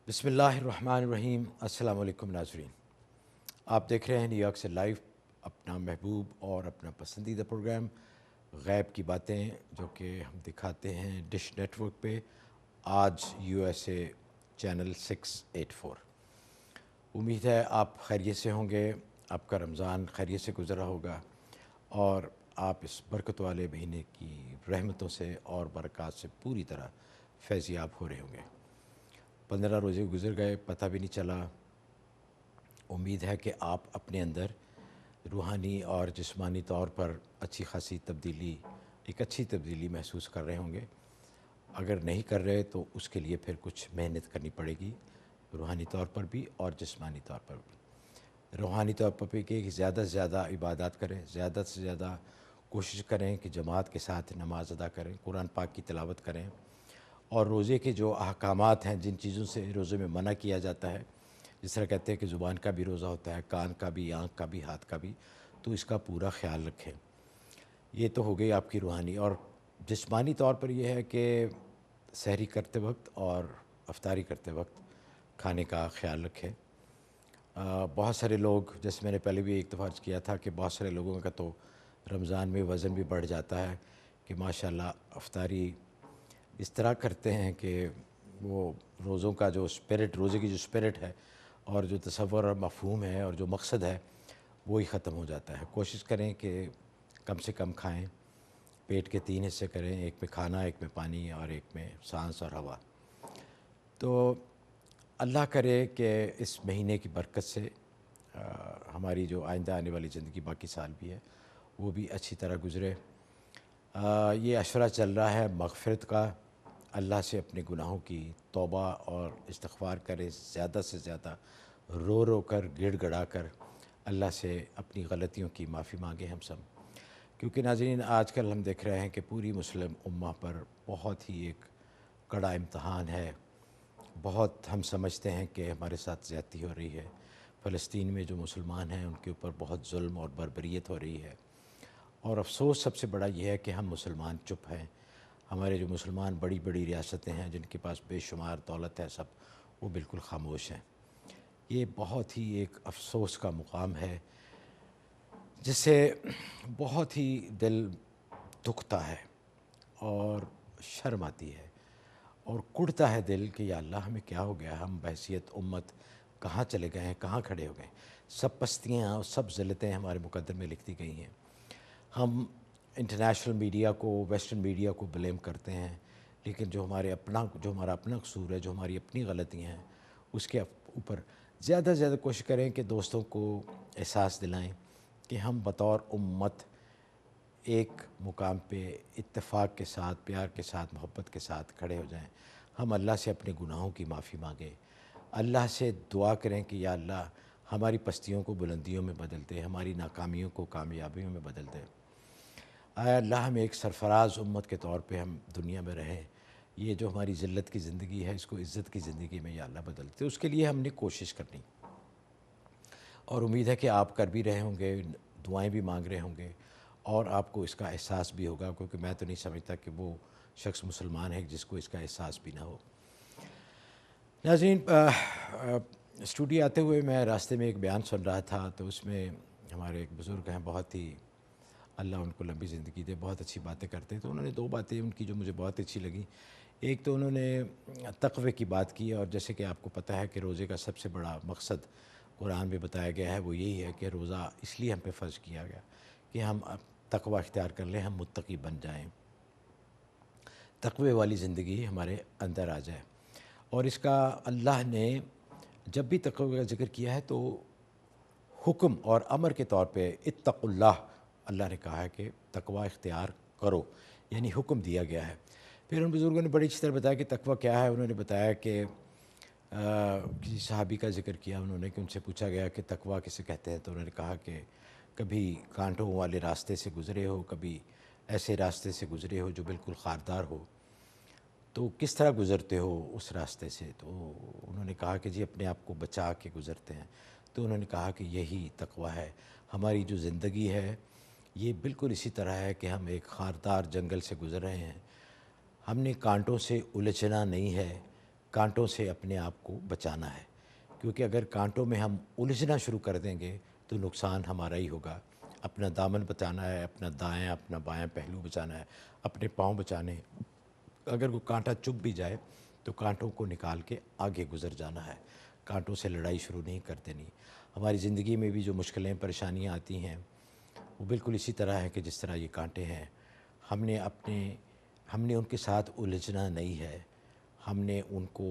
بسم اللہ الرحمن الرحیم۔ السلام علیکم ناظرین، آپ دیکھ رہے ہیں نیو یارک سے لائیو اپنا محبوب اور اپنا پسندیدہ پروگرام غیب کی باتیں، جو کہ ہم دکھاتے ہیں ڈش نیٹ ورک پہ آج یو ایس اے چینل 684۔ امید ہے آپ خیریت سے ہوں گے، آپ کا رمضان خیریت سے گزرا ہوگا اور آپ اس برکت والے مہینے کی رحمتوں سے اور برکات سے پوری طرح فیضیاب ہو رہے ہوں گے۔ 15 روزے گزر گئے، پتہ بھی نہیں چلا۔ امید ہے کہ آپ اپنے اندر روحانی اور جسمانی طور پر اچھی خاصی تبدیلی، ایک اچھی تبدیلی محسوس کر رہے ہوں گے۔ اگر نہیں کر رہے تو اس کے لیے پھر کچھ محنت کرنی پڑے گی، روحانی طور پر بھی اور جسمانی طور پر بھی۔ روحانی طور پر بھی کہ زیادہ سے زیادہ عبادات کریں، زیادہ سے زیادہ کوشش کریں کہ جماعت کے ساتھ نماز ادا کریں، قرآن پاک کی تلاوت کریں، اور روزے کے جو احکامات ہیں، جن چیزوں سے روزے میں منع کیا جاتا ہے، جس طرح کہتے ہیں کہ زبان کا بھی روزہ ہوتا ہے، کان کا بھی، آنکھ کا بھی، ہاتھ کا بھی، تو اس کا پورا خیال رکھیں۔ یہ تو ہو گئی آپ کی روحانی۔ اور جسمانی طور پر یہ ہے کہ سحری کرتے وقت اور افطاری کرتے وقت کھانے کا خیال رکھیں۔ بہت سارے لوگ، جیسے میں نے پہلے بھی ایک دفعہ عرض کیا تھا کہ بہت سارے لوگوں کا تو رمضان میں وزن بھی بڑھ جاتا ہے کہ ماشاءاللہ افطاری اس طرح کرتے ہیں کہ وہ روزوں کا جو اسپرٹ، روزے کی جو اسپرٹ ہے اور جو تصور اور مفہوم ہے اور جو مقصد ہے وہی ختم ہو جاتا ہے۔ کوشش کریں کہ کم سے کم کھائیں، پیٹ کے 3 حصے کریں، ایک میں کھانا، ایک میں پانی اور ایک میں سانس اور ہوا۔ تو اللہ کرے کہ اس مہینے کی برکت سے ہماری جو آئندہ آنے والی زندگی باقی سال بھی ہے وہ بھی اچھی طرح گزرے۔ یہ اشرہ چل رہا ہے مغفرت کا، اللہ سے اپنے گناہوں کی توبہ اور استغفار کرے، زیادہ سے زیادہ رو رو کر، گڑ گڑا کر اللہ سے اپنی غلطیوں کی معافی مانگیں ہم سب۔ کیونکہ ناظرین، آج کل ہم دیکھ رہے ہیں کہ پوری مسلم امہ پر بہت ہی ایک کڑا امتحان ہے۔ بہت ہم سمجھتے ہیں کہ ہمارے ساتھ زیادتی ہو رہی ہے، فلسطین میں جو مسلمان ہیں ان کے اوپر بہت ظلم اور بربریت ہو رہی ہے، اور افسوس سب سے بڑا یہ ہے کہ ہم مسلمان چپ ہیں۔ ہمارے جو مسلمان بڑی بڑی ریاستیں ہیں جن کے پاس بے شمار دولت ہے، سب وہ بالکل خاموش ہیں۔ یہ بہت ہی ایک افسوس کا مقام ہے جس سے بہت ہی دل دکھتا ہے اور شرم آتی ہے اور کڑتا ہے دل کہ یا اللہ ہمیں کیا ہو گیا، ہم بحیثیت امت کہاں چلے گئے ہیں، کہاں کھڑے ہو گئے ہیں۔ سب پستیاں اور سب ذلتیں ہمارے مقدر میں لکھ دی گئی ہیں۔ ہم انٹرنیشنل میڈیا کو، ویسٹرن میڈیا کو بلیم کرتے ہیں، لیکن جو ہمارا اپنا قصور ہے، جو ہماری اپنی غلطیاں ہیں، اس کے اوپر زیادہ سے زیادہ کوشش کریں کہ دوستوں کو احساس دلائیں کہ ہم بطور امت ایک مقام پہ اتفاق کے ساتھ، پیار کے ساتھ، محبت کے ساتھ کھڑے ہو جائیں۔ ہم اللہ سے اپنے گناہوں کی معافی مانگیں، اللہ سے دعا کریں کہ یا اللہ ہماری پستیوں کو بلندیوں میں بدل دے، ہماری ناکامیوں کو کامیابیوں میں بدل دے۔ آیا اللہ ہمیں ایک سرفراز امت کے طور پہ ہم دنیا میں رہیں، یہ جو ہماری ذلت کی زندگی ہے اس کو عزت کی زندگی میں یا اللہ بدل دے۔ اس کے لیے ہم نے کوشش کرنی، اور امید ہے کہ آپ کر بھی رہے ہوں گے، دعائیں بھی مانگ رہے ہوں گے، اور آپ کو اس کا احساس بھی ہوگا، کیونکہ میں تو نہیں سمجھتا کہ وہ شخص مسلمان ہے جس کو اس کا احساس بھی نہ ہو۔ ناظرین، اسٹوڈیو آتے ہوئے میں راستے میں ایک بیان سن رہا تھا، تو اس میں ہمارے ایک بزرگ ہیں، بہت ہی اللہ ان کو لمبی زندگی دے، بہت اچھی باتیں کرتے ہیں۔ تو انہوں نے 2 باتیں ان کی جو مجھے بہت اچھی لگی۔ ایک تو انہوں نے تقوی کی بات کی، اور جیسے کہ آپ کو پتہ ہے کہ روزے کا سب سے بڑا مقصد قرآن میں بتایا گیا ہے، وہ یہی ہے کہ روزہ اس لیے ہم پہ فرض کیا گیا کہ ہم تقوی اختیار کر لیں، ہم متقی بن جائیں، تقوی والی زندگی ہمارے اندر آ جائے۔ اور اس کا اللہ نے جب بھی تقوی کا ذکر کیا ہے تو حکم اور امر کے طور پہ اتقوا اللہ نے کہا ہے کہ تقوی اختیار کرو، یعنی حکم دیا گیا ہے۔ پھر ان بزرگوں نے بڑی اچھی طرح بتایا کہ تقوی کیا ہے۔ انہوں نے بتایا کہ کسی صحابی کا ذکر کیا انہوں نے کہ ان سے پوچھا گیا کہ تقوی کسے کہتے ہیں، تو انہوں نے کہا کہ کبھی کانٹوں والے راستے سے گزرے ہو، کبھی ایسے راستے سے گزرے ہو جو بالکل خاردار ہو، تو کس طرح گزرتے ہو اس راستے سے؟ تو انہوں نے کہا کہ جی اپنے آپ کو بچا کے گزرتے ہیں۔ تو انہوں نے کہا کہ یہی تقوی ہے، ہماری جو زندگی ہے یہ بالکل اسی طرح ہے کہ ہم ایک خاردار جنگل سے گزر رہے ہیں، ہم نے کانٹوں سے الجھنا نہیں ہے، کانٹوں سے اپنے آپ کو بچانا ہے، کیونکہ اگر کانٹوں میں ہم الجھنا شروع کر دیں گے تو نقصان ہمارا ہی ہوگا۔ اپنا دامن بچانا ہے، اپنا دائیں اپنا بایاں پہلو بچانا ہے، اپنے پاؤں بچانے ہیں۔ اگر کوئی کانٹا چبھ بھی جائے تو کانٹوں کو نکال کے آگے گزر جانا ہے، کانٹوں سے لڑائی شروع نہیں کر دینی۔ ہماری زندگی میں بھی جو مشکلیں پریشانیاں آتی ہیں وہ بالکل اسی طرح ہے کہ جس طرح یہ کانٹے ہیں، ہم نے ان کے ساتھ الجھنا نہیں ہے، ہم نے ان کو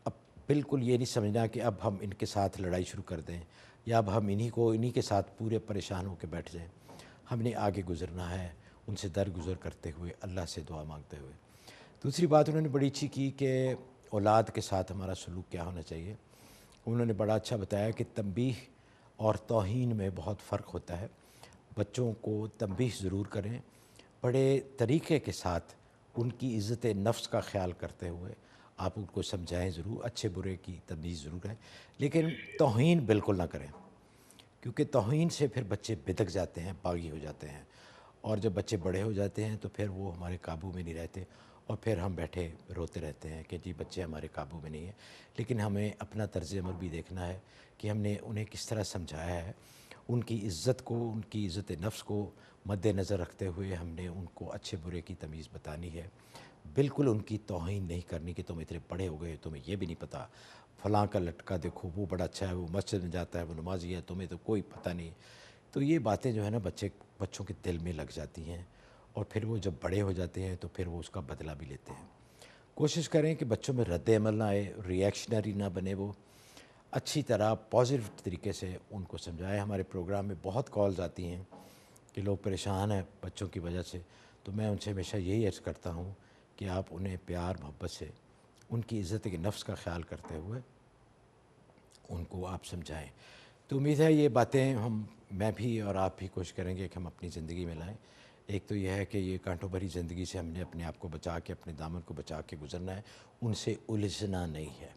اب بالکل یہ نہیں سمجھنا کہ اب ہم ان کے ساتھ لڑائی شروع کر دیں یا اب ہم انہی کے ساتھ پورے پریشان ہو کے بیٹھ جائیں۔ ہم نے آگے گزرنا ہے، ان سے درگزر کرتے ہوئے، اللہ سے دعا مانگتے ہوئے۔ دوسری بات انہوں نے بڑی اچھی کی کہ اولاد کے ساتھ ہمارا سلوک کیا ہونا چاہیے۔ انہوں نے بڑا اچھا بتایا کہ تنبیہ اور توہین میں بہت فرق ہوتا ہے۔ بچوں کو تنبیہ ضرور کریں، بڑے طریقے کے ساتھ ان کی عزت نفس کا خیال کرتے ہوئے آپ ان کو سمجھائیں ضرور، اچھے برے کی تمیز ضرور ہے، لیکن توہین بالکل نہ کریں، کیونکہ توہین سے پھر بچے بھٹک جاتے ہیں، باغی ہو جاتے ہیں، اور جب بچے بڑے ہو جاتے ہیں تو پھر وہ ہمارے قابو میں نہیں رہتے، اور پھر ہم بیٹھے روتے رہتے ہیں کہ جی بچے ہمارے قابو میں نہیں ہیں۔ لیکن ہمیں اپنا طرز عمل بھی دیکھنا ہے کہ ہم نے انہیں کس طرح سمجھایا ہے، ان کی عزت کو، ان کی عزت نفس کو مد نظر رکھتے ہوئے ہم نے ان کو اچھے برے کی تمیز بتانی ہے۔ بالکل ان کی توہین نہیں کرنی کہ تم اتنے بڑے ہو گئے تمہیں یہ بھی نہیں پتہ، فلاں کا لٹکا دیکھو وہ بڑا اچھا ہے، وہ مسجد میں جاتا ہے، وہ نمازی ہے، تمہیں تو کوئی پتہ نہیں۔ تو یہ باتیں جو ہے نا بچوں کے دل میں لگ جاتی ہیں، اور پھر وہ جب بڑے ہو جاتے ہیں تو پھر وہ اس کا بدلہ بھی لیتے ہیں۔ کوشش کریں کہ بچوں میں رد عمل نہ آئے، ریئیکشنری نہ بنے، وہ اچھی طرح پازیٹیو طریقے سے ان کو سمجھائیں۔ ہمارے پروگرام میں بہت کالز آتی ہیں کہ لوگ پریشان ہیں بچوں کی وجہ سے، تو میں ان سے ہمیشہ یہی عرض کرتا ہوں کہ آپ انہیں پیار محبت سے، ان کی عزت کے نفس کا خیال کرتے ہوئے ان کو آپ سمجھائیں۔ تو امید ہے یہ باتیں میں بھی اور آپ بھی کوشش کریں گے کہ ہم اپنی زندگی میں لائیں۔ ایک تو یہ ہے کہ یہ کانٹوں بھری زندگی سے ہم نے اپنے آپ کو بچا کے، اپنے دامن کو بچا کے گزرنا ہے، ان سے الجھنا نہیں ہے۔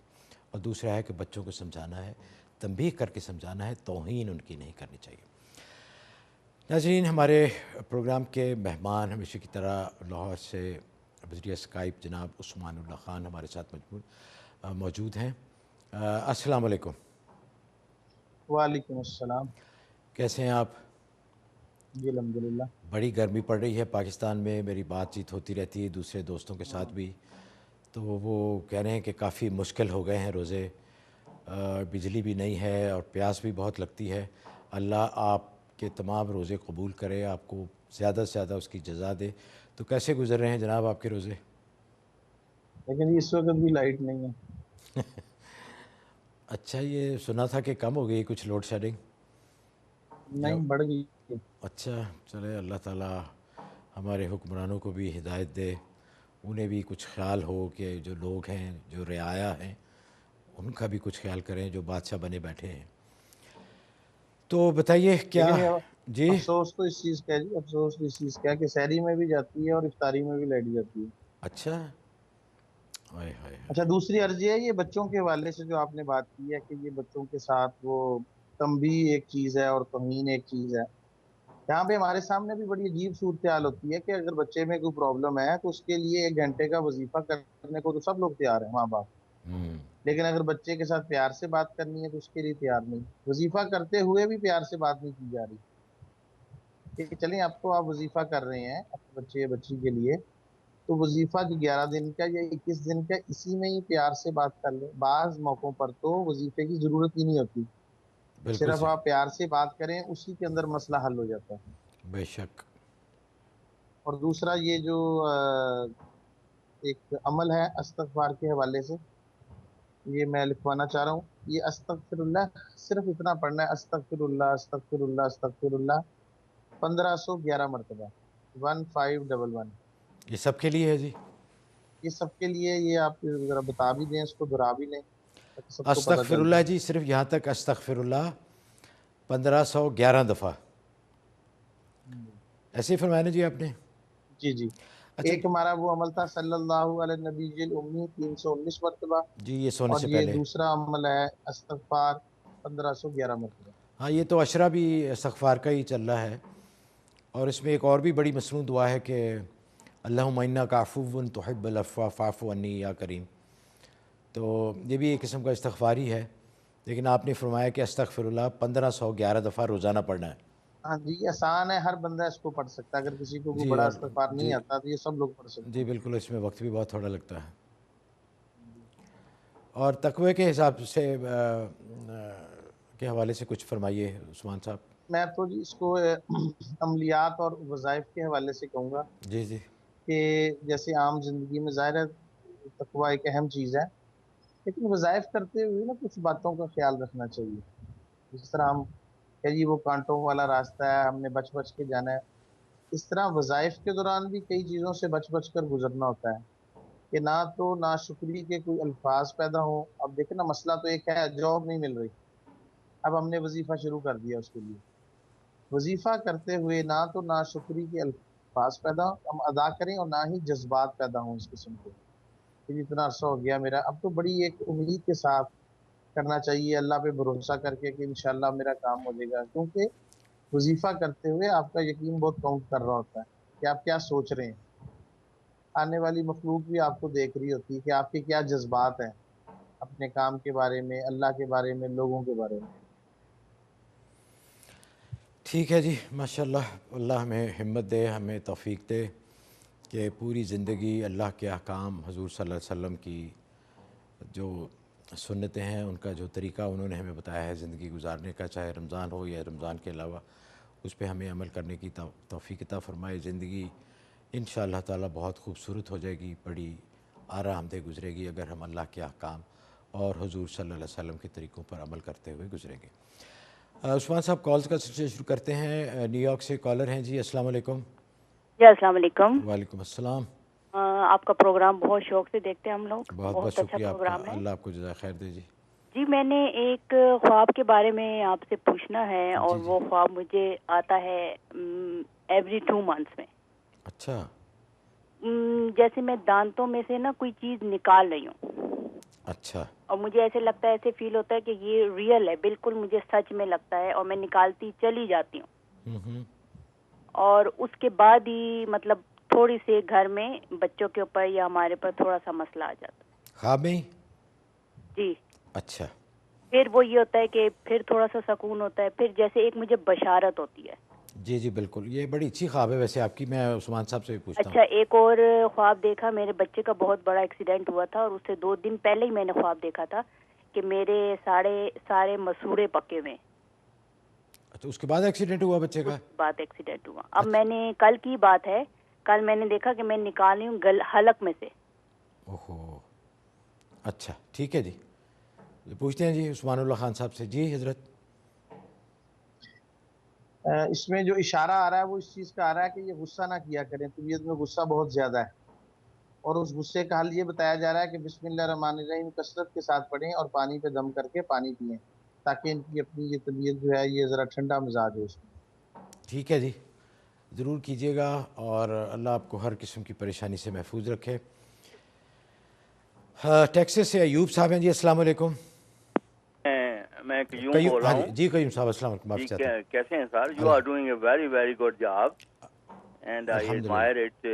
اور دوسرا ہے کہ بچوں کو سمجھانا ہے، تنبیہ کر کے سمجھانا ہے، توہین ان کی نہیں کرنی چاہیے۔ ناظرین، ہمارے پروگرام کے مہمان ہمیشہ کی طرح لاہور سے بذریعہ اسکائپ جناب عثمان اللہ خان ہمارے ساتھ موجود ہیں۔ السلام علیکم۔ وعلیکم السلام۔ کیسے ہیں آپ؟ جی الحمدللہ۔ بڑی گرمی پڑ رہی ہے پاکستان میں، میری بات چیت ہوتی رہتی ہے دوسرے دوستوں کے ساتھ بھی، تو وہ کہہ رہے ہیں کہ کافی مشکل ہو گئے ہیں روزے، بجلی بھی نہیں ہے اور پیاس بھی بہت لگتی ہے۔ اللہ آپ کے تمام روزے قبول کرے، آپ کو زیادہ سے زیادہ اس کی جزا دے۔ تو کیسے گزر رہے ہیں جناب آپ کے روزے؟ لیکن اس وقت بھی لائٹ نہیں ہے۔ اچھا، یہ سنا تھا کہ کم ہو گئی کچھ لوڈ شیڈنگ؟ نہیں، بڑھ گئی۔ اچھا، چلے اللہ تعالیٰ ہمارے حکمرانوں کو بھی ہدایت دے، انہیں بھی کچھ خیال ہو کہ جو لوگ ہیں، جو رعایا ہیں، ان کا بھی کچھ خیال کریں جو بادشاہ بنے بیٹھے ہیں۔ تو بتائیے کیا؟ لیکن یہ جی افسوس تو اس چیز کا ہے، جی افسوس تو اس چیز کا ہے کہ سحری میں بھی جاتی ہے اور افطاری میں بھی لائٹ جاتی ہے۔ اچھا، ہائے ہائے۔ اچھا، دوسری عرض یہ ہے، یہ بچوں کے حوالے سے جو آپ نے بات کی ہے کہ یہ بچوں کے ساتھ وہ تنبیہ ایک چیز ہے اور توہین ایک چیز ہے، یہاں پہ ہمارے سامنے بھی بڑی عجیب صورتحال ہوتی ہے کہ اگر بچے میں کوئی پرابلم ہے تو اس کے لیے 1 گھنٹے کا وظیفہ کرنے کو تو سب لوگ تیار ہیں، ماں باپ، لیکن اگر بچے کے ساتھ پیار سے بات کرنی ہے تو اس کے لیے تیار نہیں، وظیفہ کرتے ہوئے بھی پیار سے بات نہیں کی جا رہی کہ چلیں اب تو آپ وظیفہ کر رہے ہیں اپنے بچے بچی کے لیے، تو وظیفہ جو 11 دن کا یا 21 دن کا اسی میں ہی پیار سے بات کر لیں۔ بعض موقعوں پر تو وظیفے کی ضرورت ہی نہیں ہوتی، بالکل صرف صحیح، آپ پیار سے بات کریں اسی کے اندر مسئلہ حل ہو جاتا ہے۔ بے شک۔ اور دوسرا یہ جو ایک عمل ہے استغفار کے حوالے سے، یہ میں لکھوانا چاہ رہا ہوں، یہ استغفر اللہ صرف اتنا پڑھنا ہے، استغفر اللہ استغفر اللہ استغفر اللہ 1511 مرتبہ، 1511۔ یہ سب کے لیے ہے جی؟ یہ سب کے لیے، یہ آپ ذرا بتا بھی دیں، اس کو دہرا بھی لیں تاکہ سب کو پتہ استغفر چل اللہ جائے۔ جی، صرف یہاں تک استغفر اللہ 1511 دفعہ ایسے ہی فرمایا نا جی آپ نے؟ جی جی۔ اچھا ایک ہمارا وہ عمل تھا صلی اللہ علیہ نبی الامی 319 مرتبہ، جی، یہ سونے اور سے یہ پہلے؟ دوسرا عمل ہے استغفار 1511 مرتبہ۔ ہاں، یہ تو عشرہ بھی استغفار کا ہی چل رہا ہے، اور اس میں ایک اور بھی بڑی مصنون دعا ہے کہ اللہم انک عفو تحب العفو فاعف عنی یا کریم۔ تو یہ بھی ایک قسم کا استغفاری ہے، لیکن آپ نے فرمایا کہ استغفراللہ 1511 دفعہ روزانہ پڑھنا ہے۔ ہاں جی، یہ آسان ہے، ہر بندہ اس کو پڑھ سکتا ہے، اگر کسی کو کوئی جی بڑا اور استغفار نہیں جی آتا تو یہ سب لوگ پڑھ سکتے جی ہیں۔ بالکل، اس میں وقت بھی بہت تھوڑا لگتا ہے۔ اور تقوی کے حساب سے کے حوالے سے کچھ فرمائیے عثمان صاحب۔ میں تو جی اس کو عملیات اور وظائف کے حوالے سے کہوں گا جی جی کہ جیسے عام زندگی میں ظاہر ہے تقوی ایک اہم چیز ہے، لیکن وظائف کرتے ہوئے نا کچھ باتوں کا خیال رکھنا چاہیے۔ جس طرح ہم کہ جی وہ کانٹوں والا راستہ ہے، ہم نے بچ بچ کے جانا ہے، اس طرح وظائف کے دوران بھی کئی چیزوں سے بچ بچ کر گزرنا ہوتا ہے کہ نہ تو ناشکری کے کوئی الفاظ پیدا ہوں۔ اب دیکھیں نا، مسئلہ تو ایک ہے، جاب نہیں مل رہی، اب ہم نے وظیفہ شروع کر دیا اس کے لیے، وظیفہ کرتے ہوئے نہ تو ناشکری کے الفاظ پیدا ہم ادا کریں اور نہ ہی جذبات پیدا ہوں اس قسم کے کہ اتنا عرصہ ہو گیا میرا، اب تو بڑی ایک امید کے ساتھ کرنا چاہیے، اللہ پہ بھروسہ کر کے کہ انشاءاللہ میرا کام ہو جائے گا، کیونکہ وظیفہ کرتے ہوئے آپ کا یقین بہت کاؤنٹ کر رہا ہوتا ہے کہ آپ کیا سوچ رہے ہیں، آنے والی مخلوق بھی آپ کو دیکھ رہی ہوتی ہے کہ آپ کے کیا جذبات ہیں اپنے کام کے بارے میں، اللہ کے بارے میں، لوگوں کے بارے میں۔ ٹھیک ہے جی، ماشاءاللہ، اللہ ہمیں ہمت دے، ہمیں توفیق دے کہ پوری زندگی اللہ کے احکام، حضور صلی اللہ علیہ وسلم کی جو سنتیں ہیں، ان کا جو طریقہ انہوں نے ہمیں بتایا ہے زندگی گزارنے کا، چاہے رمضان ہو یا رمضان کے علاوہ، اس پہ ہمیں عمل کرنے کی توفیق عطا فرمائے۔ زندگی انشاءاللہ تعالی بہت خوبصورت ہو جائے گی، بڑی آرام دہ گزرے گی اگر ہم اللہ کے احکام اور حضور صلی اللہ علیہ وسلم کے طریقوں پر عمل کرتے ہوئے گزریں گے۔ عثمان صاحب، کالز کا سلسلہ شروع کرتے ہیں۔ نیو یارک سے کالر ہیں جی، السلام علیکم۔ جی السلام علیکم۔ وعلیکم السلام۔ آپ کا پروگرام بہت شوق سے دیکھتے ہیں ہم لوگ، بہت بہت بہت اچھا شکریہ آپ کا، پروگرام ہے اللہ آپ کو جزائے خیر دے جی۔ جی۔ میں نے ایک خواب کے بارے میں آپ سے پوچھنا ہے، اور جی جی وہ خواب مجھے آتا ہے ایوری 2 منتھس میں۔ اچھا جیسے میں دانتوں میں سے نا کوئی چیز نکال رہی ہوں، اچھا اور مجھے ایسے لگتا ہے، ایسے فیل ہوتا ہے کہ یہ ریئل ہے، بالکل مجھے سچ میں لگتا ہے، اور میں نکالتی چلی جاتی ہوں، ہوں اور اس کے بعد ہی مطلب تھوڑی سی گھر میں بچوں کے اوپر یا ہمارے پر تھوڑا سا مسئلہ آ جاتا خواب میں ہی؟ ہے۔ جی۔ اچھا پھر وہ یہ ہوتا ہے کہ پھر تھوڑا سا سکون ہوتا ہے، پھر جیسے ایک مجھے بشارت ہوتی ہے۔ جی جی بالکل، یہ بڑی اچھی خواب ہے ویسے آپ کی، میں عثمان صاحب سے بھی پوچھتا اچھا، ہوں۔ ایک اور خواب دیکھا، میرے بچے کا بہت بڑا ایکسیڈنٹ ہوا تھا، اور اس سے 2 دن پہلے ہی میں نے خواب دیکھا تھا کہ میرے سارے مسوڑے پکے ہوئے ہیں۔ اچھا، اس کے بعد ایکسیڈنٹ ہوا بچے اس کا؟ کے بعد ایکسیڈنٹ ہوا۔ اب اچھا میں نے کل کی بات ہے، کل میں نے دیکھا کہ میں نکال رہی ہوں حلق میں سے۔ اوہو، اچھا ٹھیک ہے جی، پوچھتے ہیں جی عثمان اللہ خان صاحب سے۔ جی حضرت۔ اس میں جو اشارہ آ رہا ہے وہ اس چیز کا آ رہا ہے کہ یہ غصہ نہ کیا کریں، طبیعت میں غصہ بہت زیادہ ہے، اور اس غصے کا حل یہ بتایا جا رہا ہے کہ بسم اللہ الرحمن الرحیم کثرت کے ساتھ پڑھیں اور پانی پہ دم کر کے پانی پئیں، تاکہ ان کی اپنی یہ طبیعت جو ہے یہ ذرا ٹھنڈا مزاج ہو اس میں۔ ٹھیک ہے جی، ضرور کیجیے گا، اور اللہ آپ کو ہر قسم کی پریشانی سے محفوظ رکھے۔ ٹیکسس سے ایوب صاحب ہیں جی، السلام علیکم۔ میں قیوم بول رہا ہاں جی ہوں جی، قیوم صاحب السلام علیکم، معافی جی۔ چاہتا ہوں۔ کیسے ہیں sir? You are doing a very very good job and I الحمدللہ۔ Admire it,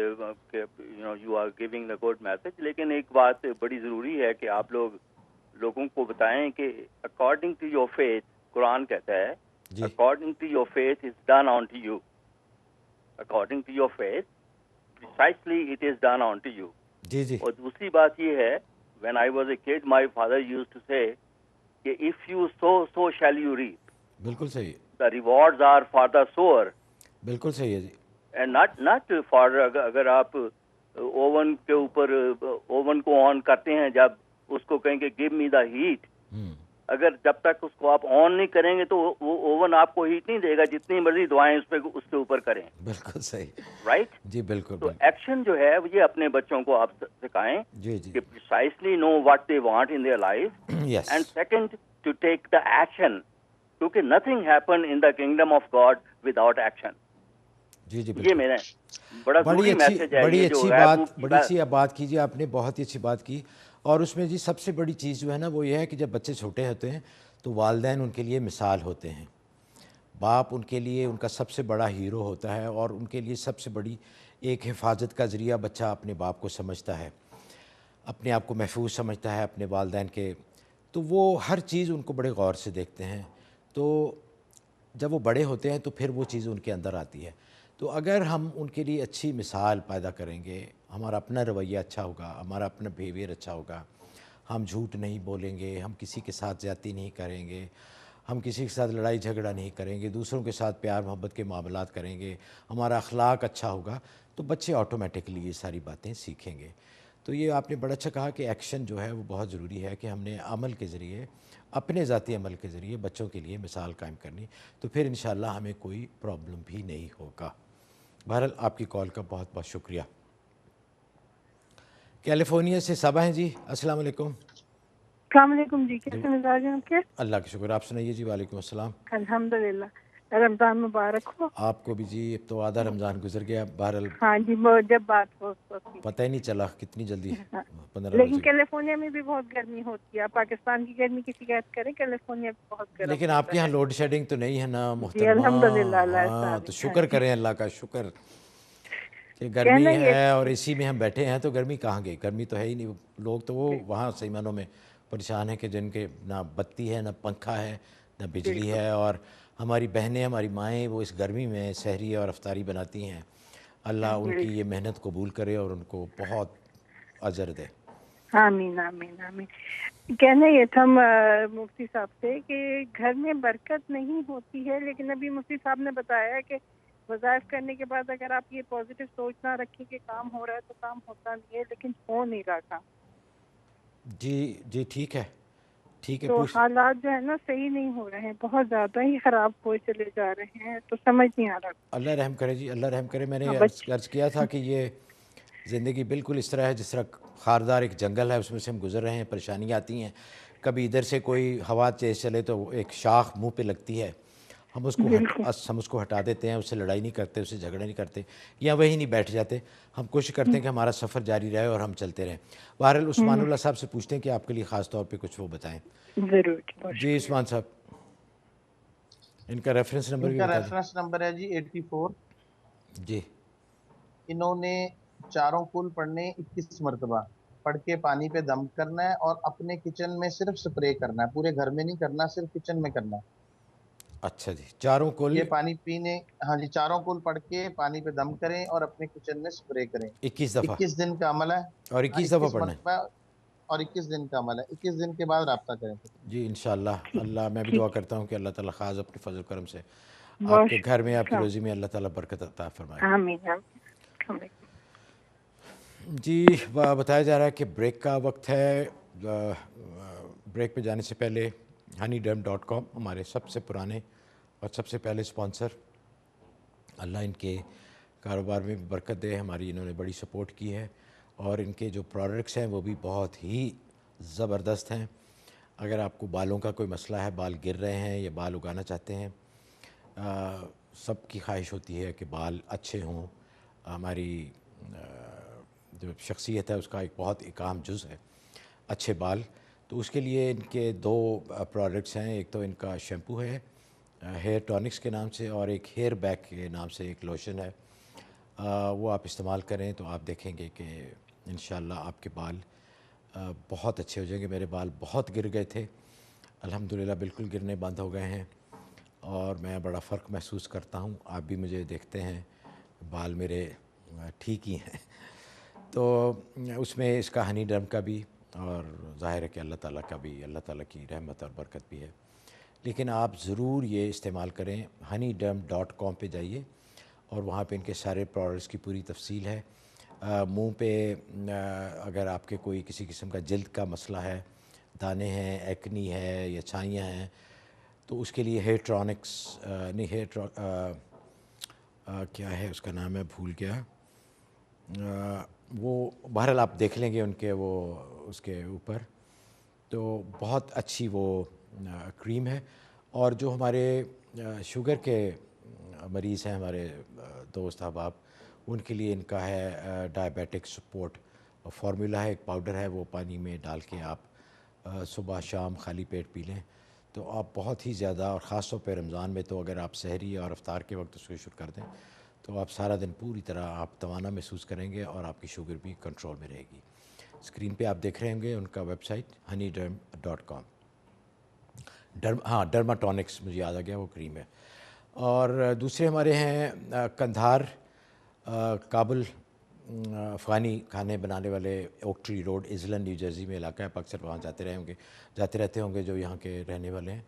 you are giving a good message. لیکن ایک بات بڑی ضروری ہے کہ آپ لوگوں کو بتائیں کہ اکارڈنگ ٹو یور فیتھ، قرآن کہتا ہے جی according to your faith is done on to you, according to your faith precisely it is done on to you. جی جی اور دوسری بات یہ ہے، when I was a kid my father used to say کہ if you sow, so shall you reap. بالکل صحیح ہے، The rewards are for the sower بالکل صحیح ہے جی۔ and not for اگر آپ اوون کے اوپر اوون کو آن کرتے ہیں، جب اس کو کہیں گے give me the heat، اگر جب تک اس کو آپ آن نہیں کریں گے تو وہ اوون آپ کو ہیٹ نہیں دے گا، جتنی مرضی دعائیں اس کے اوپر کریں، بالکل صحیح، رائٹ؟ جی بالکل تو بالکل، ایکشن جو ہے یہ اپنے بچوں کو آپ سکھائیں جی جی کہ precisely know what they want in their life yes, and second to take the action کیونکہ nothing happen in the kingdom of God without action۔ جی جی یہ بالکل، میرا بڑا ضروری میسج ہے، یہ جو غیب بڑی اچھی بات کیجیے آپ نے، بہت ہی اچھی بات کی۔ اور اس میں جی سب سے بڑی چیز جو ہے نا وہ یہ ہے کہ جب بچے چھوٹے ہوتے ہیں تو والدین ان کے لیے مثال ہوتے ہیں، باپ ان کے لیے ان کا سب سے بڑا ہیرو ہوتا ہے، اور ان کے لیے سب سے بڑی ایک حفاظت کا ذریعہ بچہ اپنے باپ کو سمجھتا ہے۔ اپنے آپ کو محفوظ سمجھتا ہے اپنے والدین کے، تو وہ ہر چیز ان کو بڑے غور سے دیکھتے ہیں، تو جب وہ بڑے ہوتے ہیں تو پھر وہ چیز ان کے اندر آتی ہے۔ تو اگر ہم ان کے لیے اچھی مثال پیدا کریں گے، ہمارا اپنا رویہ اچھا ہوگا، ہمارا اپنا بیہیویئر اچھا ہوگا، ہم جھوٹ نہیں بولیں گے، ہم کسی کے ساتھ زیادتی نہیں کریں گے، ہم کسی کے ساتھ لڑائی جھگڑا نہیں کریں گے، دوسروں کے ساتھ پیار محبت کے معاملات کریں گے، ہمارا اخلاق اچھا ہوگا، تو بچے آٹومیٹکلی یہ ساری باتیں سیکھیں گے۔ تو یہ آپ نے بڑا اچھا کہا کہ ایکشن جو ہے وہ بہت ضروری ہے، کہ ہم نے عمل کے ذریعے، اپنے ذاتی عمل کے ذریعے بچوں کے لیے مثال قائم کرنی، تو پھر انشاءاللہ ہمیں کوئی پرابلم بھی نہیں ہوگا۔ بہرحال آپ کی کال کا بہت بہت شکریہ۔ کیلیفورنیا سے صبا ہیں جی، السلام علیکم۔ السلام علیکم جی، کیسے مزاج ہیں آپ کے؟ اللہ کا شکر، آپ سنائیے جی۔ وعلیکم السلام۔ الحمدللہ، رمضان مبارک ہو۔ آپ کو بھی جی، اب تو آدھا رمضان گزر گیا، بہرحال ہاں جی، وہ جب بات ہو اس وقت پتہ ہی نہیں چلا کتنی جلدی 15 لیکن بج گئے۔ کیلیفورنیا میں بھی بہت گرمی ہوتی ہے، پاکستان کی گرمی کی شکایت کریں، کیلیفورنیا میں بہت گرم لیکن آپ کے ہوتا یہاں ہے لوڈ شیڈنگ تو نہیں ہے نا جی، محترمہ؟ الحمدللہ، اللہ ہاں احسان تو ہے۔ شکر کریں اللہ کا، شکر کہ گرمی کہنا یہ ہے، اور اسی میں ہم بیٹھے ہیں، تو گرمی کہاں گئی؟ گرمی تو ہے ہی نہیں۔ لوگ تو وہ وہاں صحیح معنوں میں پریشان ہیں کہ جن کے نہ بتی ہے، نہ پنکھا ہے، نہ بجلی بالکل ہے، اور ہماری بہنیں، ہماری مائیں وہ اس گرمی میں سحری اور افطاری بناتی ہیں۔ اللہ ان کی یہ محنت قبول کرے اور ان کو بہت اجر دے۔ آمین آمین آمین۔ کہنا یہ تھا مفتی صاحب سے کہ گھر میں برکت نہیں ہوتی ہے، لیکن ابھی مفتی صاحب نے بتایا کہ وظائف کرنے کے بعد اگر آپ یہ پازیٹیو سوچ نہ رکھیں کہ کام ہو رہا ہے تو کام ہوتا نہیں ہے، لیکن ہو نہیں رہا کام، جی جی، ٹھیک ہے، ٹھیک ہے، تو پوچھ۔ حالات جو ہے نا صحیح نہیں ہو رہے ہیں، بہت زیادہ ہی خراب ہوئے چلے جا رہے ہیں، تو سمجھ نہیں آ رہا۔ اللہ رحم کرے جی، اللہ رحم کرے۔ میں نے بچ عرض کیا تھا کہ یہ زندگی بالکل اس طرح ہے جس طرح خاردار ایک جنگل ہے، اس میں سے ہم گزر رہے ہیں، پریشانیاں آتی ہیں، کبھی ادھر سے کوئی ہوا تیز چلے تو ایک شاخ منہ پہ لگتی ہے، ہم بالکل اس کو ہٹا دیتے ہیں، اس سے لڑائی نہیں کرتے، اس سے جھگڑا نہیں کرتے، یا وہی نہیں بیٹھ جاتے، ہم کوشش کرتے ہیں کہ ہمارا سفر جاری رہے اور ہم چلتے رہیں۔ بہرحال عثمان اللہ صاحب سے پوچھتے ہیں کہ آپ کے لیے خاص طور پہ کچھ وہ بتائیں۔ ضرور جی، بہت جی شکریہ۔ عثمان صاحب، ان کا ریفرنس نمبر ان بھی کا بتا دیں۔ ریفرنس نمبر ہے جی 84۔ جی انہوں نے چاروں کل پڑھنے 21 مرتبہ، پڑھ کے پانی پہ دم کرنا ہے اور اپنے کچن میں صرف سپرے کرنا ہے، پورے گھر میں نہیں کرنا، صرف کچن میں کرنا ہے۔ اچھا جی، چاروں کل یہ پانی پینے، ہاں جی، چاروں کل پڑھ کے پانی پہ دم کریں اور اپنے کچن میں سپرے کریں۔ 21 دفعہ، 21 دن کا عمل ہے۔ اور ہاں، 21 دفعہ 21 پڑھنا ہے۔ مرتبہ اور 21 دن کا عمل ہے، 21 دن کے بعد رابطہ کریں۔ جی انشاءاللہ، اللہ میں بھی دعا ٹھیک، کرتا ہوں کہ اللہ تعالیٰ خاص اپنے فضل و کرم سے آپ بہت کے گھر میں، آپ کی شکریہ۔ روزی میں اللہ تعالیٰ برکت عطا فرمائے۔ آمین آمین۔ جی بتایا جا رہا ہے کہ بریک کا وقت ہے۔ بریک پہ جانے سے پہلے honeyderm.com ہمارے سب سے پرانے اور سب سے پہلے اسپانسر، اللہ ان کے کاروبار میں بھی برکت دے، ہماری انہوں نے بڑی سپورٹ کی ہے، اور ان کے جو پروڈکٹس ہیں وہ بھی بہت ہی زبردست ہیں۔ اگر آپ کو بالوں کا کوئی مسئلہ ہے، بال گر رہے ہیں یا بال اگانا چاہتے ہیں، سب کی خواہش ہوتی ہے کہ بال اچھے ہوں، ہماری جو شخصیت ہے اس کا ایک بہت اہم جز ہے اچھے بال۔ تو اس کے لیے ان کے دو پروڈکٹس ہیں، ایک تو ان کا شیمپو ہے ہیئر ٹونکس کے نام سے، اور ایک ہیئر بیک کے نام سے ایک لوشن ہے، وہ آپ استعمال کریں تو آپ دیکھیں گے کہ انشاءاللہ آپ کے بال بہت اچھے ہو جائیں گے۔ میرے بال بہت گر گئے تھے، الحمدللہ بالکل گرنے بند ہو گئے ہیں، اور میں بڑا فرق محسوس کرتا ہوں۔ آپ بھی مجھے دیکھتے ہیں، بال میرے ٹھیک ہی ہیں۔ تو اس میں اس کا ہنی ڈرم کا بھی، اور ظاہر ہے کہ اللہ تعالیٰ کا بھی، اللہ تعالیٰ کی رحمت اور برکت بھی ہے، لیکن آپ ضرور یہ استعمال کریں۔ honeyderm.com پہ جائیے اور وہاں پہ ان کے سارے پروڈکٹس کی پوری تفصیل ہے۔ منہ پہ اگر آپ کے کوئی کسی قسم کا جلد کا مسئلہ ہے، دانے ہیں، ایکنی ہے یا چھائیاں ہیں، تو اس کے لیے ہیئر ٹونکس نہیں، کیا ہے اس کا نام ہے بھول گیا، وہ بہرحال آپ دیکھ لیں گے ان کے وہ اس کے اوپر، تو بہت اچھی وہ کریم ہے۔ اور جو ہمارے شوگر کے مریض ہیں، ہمارے دوست احباب، ان کے لیے ان کا ہے ڈائبیٹک سپورٹ فارمولا ہے، ایک پاؤڈر ہے، وہ پانی میں ڈال کے آپ صبح شام خالی پیٹ پی لیں تو آپ بہت ہی زیادہ، اور خاص طور پہ رمضان میں تو اگر آپ سحری اور افطار کے وقت اس کو شروع کر دیں تو آپ سارا دن پوری طرح آپ توانا محسوس کریں گے، اور آپ کی شوگر بھی کنٹرول میں رہے گی۔ اسکرین پہ آپ دیکھ رہے ہوں گے ان کا ویب سائٹ honeyderm.com. ہاں ڈرماٹونکس مجھے یاد آ گیا وہ کریم ہے. اور دوسرے ہمارے ہیں کندھار کابل افغانی کھانے بنانے والے اوک ٹری روڈ ازلن نیو جرسی میں علاقہ ہے. آپ اکثر وہاں جاتے رہتے ہوں گے جو یہاں کے رہنے والے ہیں.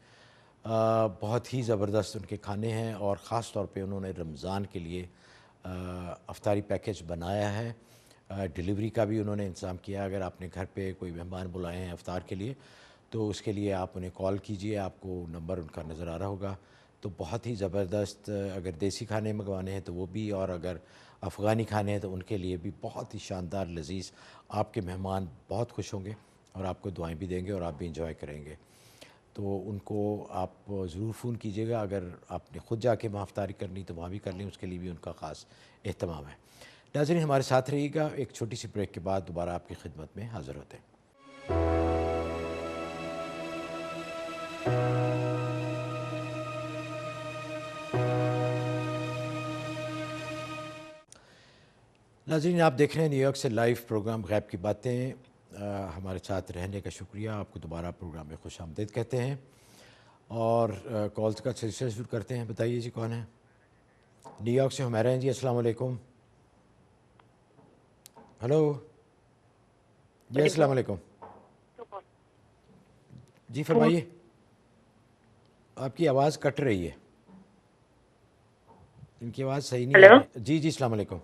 بہت ہی زبردست ان کے کھانے ہیں اور خاص طور پہ انہوں نے رمضان کے لیے افطاری پیکج بنایا ہے. ڈیلیوری کا بھی انہوں نے انتظام کیا. اگر آپ نے گھر پہ کوئی مہمان بلائے ہیں افطار کے لیے تو اس کے لیے آپ انہیں کال کیجئے, آپ کو نمبر ان کا نظر آ رہا ہوگا. تو بہت ہی زبردست, اگر دیسی کھانے منگوانے ہیں تو وہ بھی, اور اگر افغانی کھانے ہیں تو ان کے لیے بھی بہت ہی شاندار لذیذ. آپ کے مہمان بہت خوش ہوں گے اور آپ کو دعائیں بھی دیں گے اور آپ بھی انجوائے کریں گے. تو ان کو آپ ضرور فون کیجیے گا. اگر آپ نے خود جا کے وہاں افطاری کرنی تو وہاں بھی کر لیں, اس کے لیے بھی ان کا خاص اہتمام ہے. ناظرین ہمارے ساتھ رہیے گا, ایک چھوٹی سی بریک کے بعد دوبارہ آپ کی خدمت میں حاضر ہوتے ہیں. ناظرین آپ دیکھ رہے ہیں نیو یارک سے لائیو پروگرام غیب کی باتیں. ہمارے ساتھ رہنے کا شکریہ, آپ کو دوبارہ پروگرام میں خوش آمدید کہتے ہیں اور کالز کا سلسلہ شروع کرتے ہیں. بتائیے جی کون ہے؟ نیو یارک سے ہمیرا ہیں جی. السلام علیکم. ہلو جی السلام علیکم. جی فرمائیے, آپ کی آواز کٹ رہی ہے, ان کی آواز صحیح نہیں آ رہی. جی جی السلام علیکم.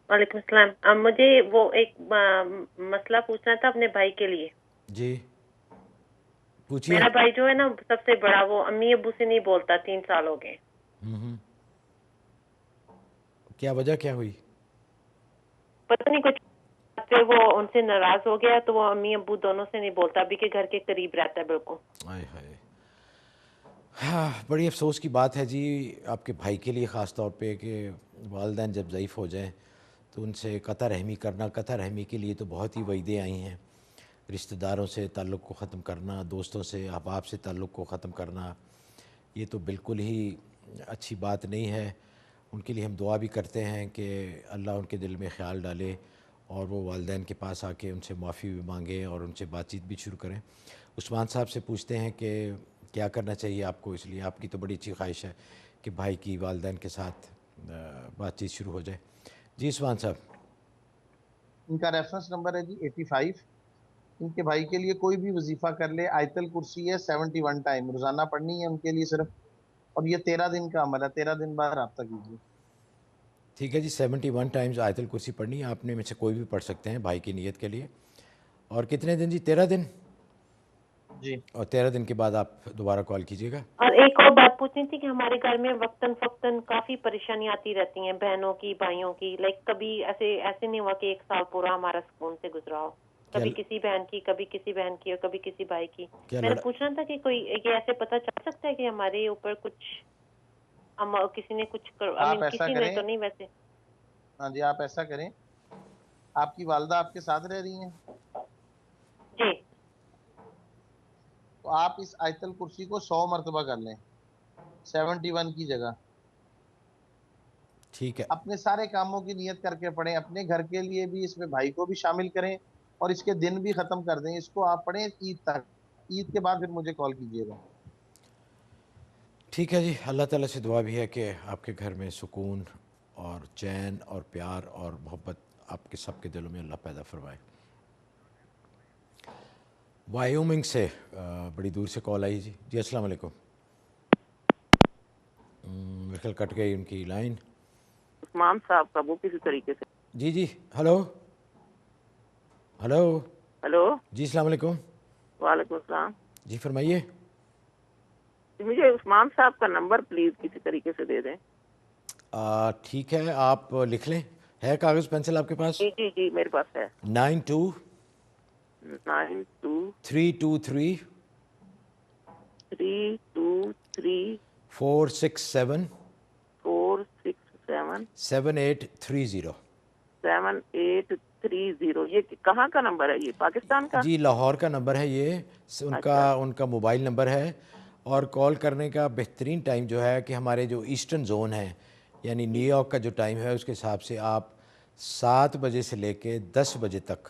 وعلیکم السلام. مجھے وہ ایک مسئلہ پوچھنا تھا اپنے بھائی کے لیے. جی پوچھیے. میرا بھائی جو ہے نا سب سے بڑا, وہ امی ابو سے نہیں بولتا, 3 سال ہو گئے. کیا وجہ کیا ہوئی؟ پتہ نہیں کچھ سے وہ ان سے ناراض ہو گیا تو وہ امی ابو دونوں سے نہیں بولتا, ابھی کے گھر کے قریب رہتا ہے بالکل. ہائے ہائے, ہاں بڑی افسوس کی بات ہے جی آپ کے بھائی کے لیے خاص طور پہ کہ والدین جب ضعیف ہو جائیں تو ان سے قطع رحمی کرنا. قطع رحمی کے لیے تو بہت ہی وعدے آئی ہیں, رشتہ داروں سے تعلق کو ختم کرنا, دوستوں سے احباب سے تعلق کو ختم کرنا. یہ تو بالکل ہی اچھی بات نہیں ہے. ان کے لیے ہم دعا بھی کرتے ہیں کہ اللہ ان کے دل میں خیال ڈالے اور وہ والدین کے پاس آ کے ان سے معافی بھی مانگیں اور ان سے بات چیت بھی شروع کریں. عثمان صاحب سے پوچھتے ہیں کہ کیا کرنا چاہیے آپ کو, اس لیے آپ کی تو بڑی اچھی خواہش ہے کہ بھائی کی والدین کے ساتھ بات چیت شروع ہو جائے. جی عثمان صاحب. ان کا ریفرنس نمبر ہے جی 85. ان کے بھائی کے لیے کوئی بھی وظیفہ کر لے, آیت الکرسی ہے 71 ٹائم روزانہ پڑھنی ہے ان کے لیے صرف, اور یہ 13 دن کا عمل ہے. 13 دن بعد رابطہ کیجیے. ٹھیک ہے جی, 71 ٹائمز آیت الکرسی پڑھنی ہے. آپ نے میں سے کوئی بھی پڑھ سکتے ہیں بھائی کی نیت کے لیے. اور کتنے دن جی؟ 13 دن. جی, اور 13 دن کے بعد آپ دوبارہ کال کیجیے گا. اور ایک اور بات پوچھنی تھی کہ ہمارے گھر میں وقتاً فوقتاً کافی پریشانی آتی رہتی ہیں بہنوں کی, بھائیوں کی. کبھی ایسے نہیں ہوا کہ 1 سال پورا ہمارا سکون سے گزرا ہو. کبھی کسی بہن کی, کبھی کسی بہن کی, اور کبھی کسی بھائی کی. میں نے پوچھنا تھا کہ کوئی یہ ایسے پتہ چل سکتا ہے کہ ہمارے اوپر کچھ کسی نے کچھ آپ ایسا کسی نے کریں. تو نہیں ویسے. ہاں جی, آپ ایسا کریں, آپ کی والدہ آپ کے ساتھ رہ رہی ہیں؟ جی. تو آپ اس آیت الکرسی کو 100 مرتبہ کر لیں, 71 کی جگہ. ٹھیک ہے. اپنے سارے کاموں کی نیت کر کے پڑھیں, اپنے گھر کے لیے بھی, اس میں بھائی کو بھی شامل کریں اور اس کے دن بھی ختم کر دیں. اس کو آپ پڑھیں عید تک. عید کے بعد پھر مجھے کال کیجیے گا. ٹھیک ہے جی. اللہ تعالیٰ سے دعا بھی ہے کہ آپ کے گھر میں سکون اور چین اور پیار اور محبت آپ کے سب کے دلوں میں اللہ پیدا فرمائے. وائیومنگ سے بڑی دور سے کال آئی جی. جی السلام علیکم. میرے کٹ گئی ان کی لائن. عثمان صاحب کا وہ کسی طریقے سے. جی جی ہلو ہلو. ہلو. جی السلام علیکم. وعلیکم السلام. جی فرمائیے. مجھے عثمان صاحب کا نمبر پلیز کسی طریقے سے دے دیں. ٹھیک ہے, آپ لکھ لیں. ہے کاغذ پینسل آپ کے پاس؟ جی جی جی میرے پاس ہے. 92 92 323 323 467 467 7830. 7830. یہ کہاں کا نمبر ہے؟ یہ پاکستان کا؟ جی لاہور کا نمبر ہے یہ. ان کا موبائل نمبر ہے. اور کال کرنے کا بہترین ٹائم جو ہے کہ ہمارے جو ایسٹرن زون ہے یعنی نیو یارک کا جو ٹائم ہے اس کے حساب سے آپ 7 بجے سے لے کے 10 بجے تک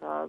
7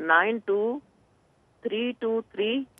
92-323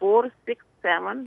467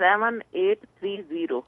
7830.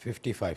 55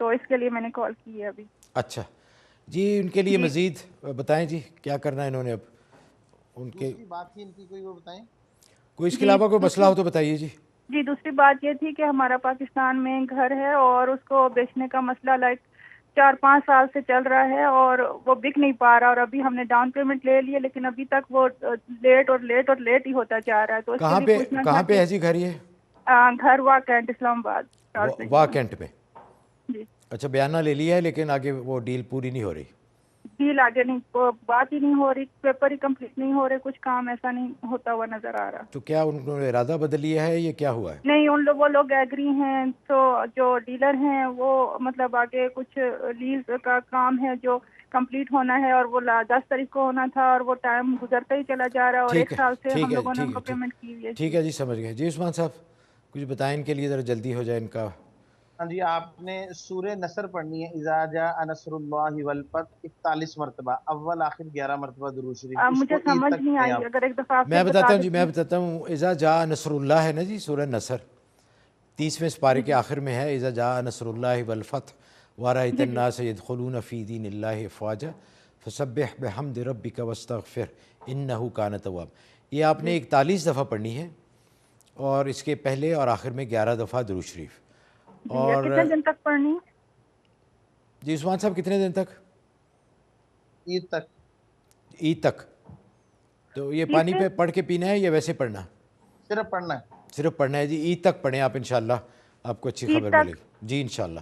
تو اس کے لیے میں نے کال کی ہے ابھی. اچھا جی، ان کے لیے مزید بتائیں جی کیا کرنا ہے انہوں نے اب. ان کے دوسری بات تھی ان کی کوئی، وہ بتائیں. کوئی اس کے علاوہ کوئی مسئلہ ہو تو بتائیے جی. جی دوسری بات یہ تھی کہ ہمارا پاکستان میں گھر ہے اور اس کو بیچنے کا مسئلہ 4-5 سال سے چل رہا ہے اور وہ بک نہیں پا رہا، اور ابھی ہم نے ڈاؤن پیمنٹ لے لی ہے لیکن ابھی تک وہ لیٹ ہی ہوتا جا رہا ہے. تو اس کے لیے پوچھنا کہاں پہ ہے جی گھر یہ؟ گھر واہ کینٹ اسلام آباد. واہ کینٹ میں. جی اچھا بیانہ لے لیا ہے لیکن آگے وہ ڈیل پوری نہیں ہو رہی. ڈیل آگے نہیں، بات ہی نہیں ہو رہی، پیپر ہی کمپلیٹ نہیں ہو رہے، کچھ کام ایسا نہیں ہوتا ہوا نظر آ رہا. تو کیا انہوں نے ارادہ بدل لیا ہے، یہ کیا ہوا ہے؟ نہیں، وہ لوگ ایگری ہیں. تو جو ڈیلر ہیں وہ مطلب آگے کچھ لیز کا کام ہے جو کمپلیٹ ہونا ہے، اور وہ 10 تاریخ کو ہونا تھا، اور وہ ٹائم گزرتا ہی چلا جا رہا ہے، اور 1 سال سے ہم لوگوں نے ان کو پیمنٹ کی ہوئی ہے. ٹھیک ہے جی، سمجھ گئے. جی عثمان صاحب کچھ بتائیں ان کے لیے، ذرا جلدی ہو جائے ان کا. ہاں جی، آپ نے سورہ نصر پڑھنی ہے، اذا جاء نصر اللہ والفتح 41 مرتبہ، اول آخر 11 مرتبہ درود شریف. مجھے سمجھ نہیں آئی، اگر ایک دفعہ آپ میں بتاتا ہوں جی، میں بتاتا ہوں. اذا جاء نصر اللہ ہے نا جی، سورہ نصر 30ویں سپارے کے آخر میں ہے. اذا جاء نصر اللہ والفتح ورأیت الناس يدخلون فی دین اللہ افواجا فسبح بحمد ربک واستغفر انہ کان توابا. یہ آپ نے 41 دفعہ پڑھنی ہے، اور اس کے پہلے اور آخر میں 11 دفعہ درود شریف. اور کتنے دن تک پڑھنی؟ جی عثمان صاحب کتنے دن تک؟ عید تک. عید تک. تو یہ پانی پہ پڑھ کے پینا ہے یا ویسے پڑھنا؟ صرف پڑھنا ہے. صرف پڑھنا ہے جی. عید تک پڑھیں آپ، انشاءاللہ آپ کو اچھی خبر ملے گی جی انشاءاللہ.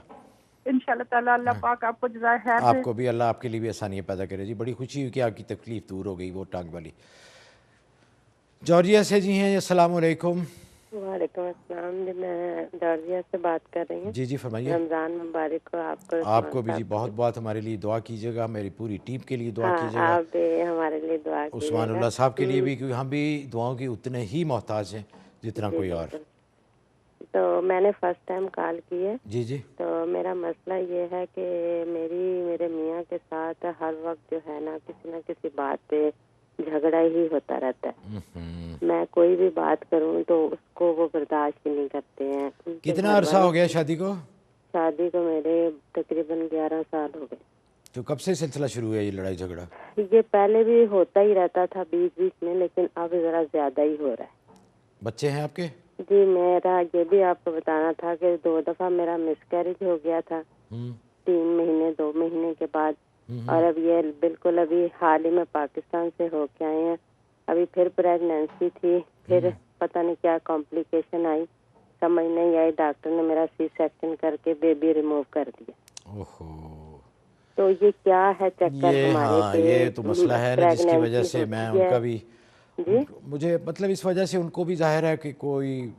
انشاءاللہ تعالی اللہ پاک آپ کو جزائے خیر دے. آپ کو بھی اللہ آپ کے لیے بھی آسانیاں پیدا کرے جی. بڑی خوشی ہوئی کہ آپ کی تکلیف دور ہو گئی وہ ٹانگ والی. جارجیا سے جی ہیں، السلام علیکم. وعلیکم السلام جی، میں جارجیا سے بات کر رہی ہوں. جی جی فرمائیے. رمضان مبارک ہو آپ کو بھی جی. بہت بہت ہمارے لیے دعا کیجیے گا، میری پوری ٹیم کے لیے دعا کیجیے گا. آپ بھی ہمارے لیے دعا کیجیے گا. عثمان اللہ صاحب کے لیے بھی، کیونکہ ہم بھی دعاؤں کی اتنے ہی محتاج ہیں جتنا کوئی اور. تو میں نے فرسٹ ٹائم کال کی ہے. جی جی. تو میرا مسئلہ یہ ہے کہ میرے میاں کے ساتھ ہر وقت جو ہے نا کسی بات پہ جھگڑا ہی ہوتا رہتا ہے. میں کوئی بھی بات کروں تو اس کو وہ برداشت نہیں کرتے ہیں. کتنا عرصہ ہو گیا شادی کو؟ شادی کو میرے تقریباً 11 سال ہو گئے. تو کب سے سلسلہ شروع ہوا یہ لڑائی جھگڑا؟ یہ پہلے بھی ہوتا ہی رہتا تھا بیچ میں، لیکن اب ذرا زیادہ ہی ہو رہا ہے. بچے ہیں آپ کے؟ جی میرا یہ بھی آپ کو بتانا تھا کہ 2 دفعہ میرا مس کیریج ہو گیا تھا 3 مہینے 2 مہینے کے بعد. اور اب یہ بالکل ابھی حال ہی میں پاکستان سے ہو کے آئے ہیں. ابھی پھر پریگنینسی تھی، پھر پتہ نہیں کیا کمپلیکیشن آئی، سمجھ نہیں آئی. ڈاکٹر نے میرا سی سیکشن کر کے بیبی ریموو کر دیا. تو یہ کیا ہے چکر ہمارے پہ؟ یہ تو مسئلہ ہے نا جس کی وجہ سے میں ان کا بھی مجھے مطلب اس وجہ سے ان کو بھی ظاہر ہے کہ کوئی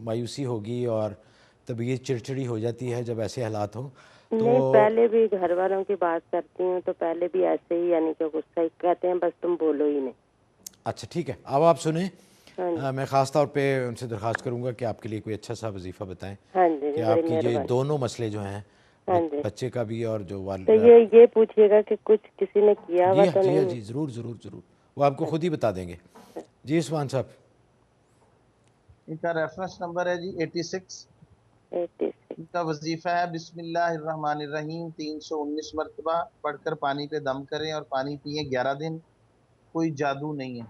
مایوسی ہوگی اور طبیعت چڑچڑی ہو جاتی ہے جب ایسے حالات ہوں. نہیں پہلے بھی گھر والوں کی بات کرتی ہوں تو پہلے بھی ایسے ہی، یعنی کہ غصہ ہی کہتے ہیں بس تم بولو ہی نہیں. اچھا ٹھیک ہے، اب آپ سنیں. میں خاص طور پہ ان سے درخواست کروں گا کہ آپ کے لیے کوئی اچھا سا وظیفہ بتائیں کہ آپ کی یہ دونوں مسئلے جو ہیں بچے کا بھی اور جو والد، تو یہ پوچھیے گا کہ کچھ کسی نے کیا ہوا تو نہیں؟ جی ضرور ضرور ضرور، وہ آپ کو خود ہی بتا دیں گے. جی عثمان صاحب. ان کا ریفرنس نمبر ہے جی 86. ان کا وظیفہ ہے بسم اللہ الرحمن الرحیم 319 مرتبہ پڑھ کر پانی پہ دم کریں اور پانی پیئیں 11 دن. کوئی جادو نہیں ہے.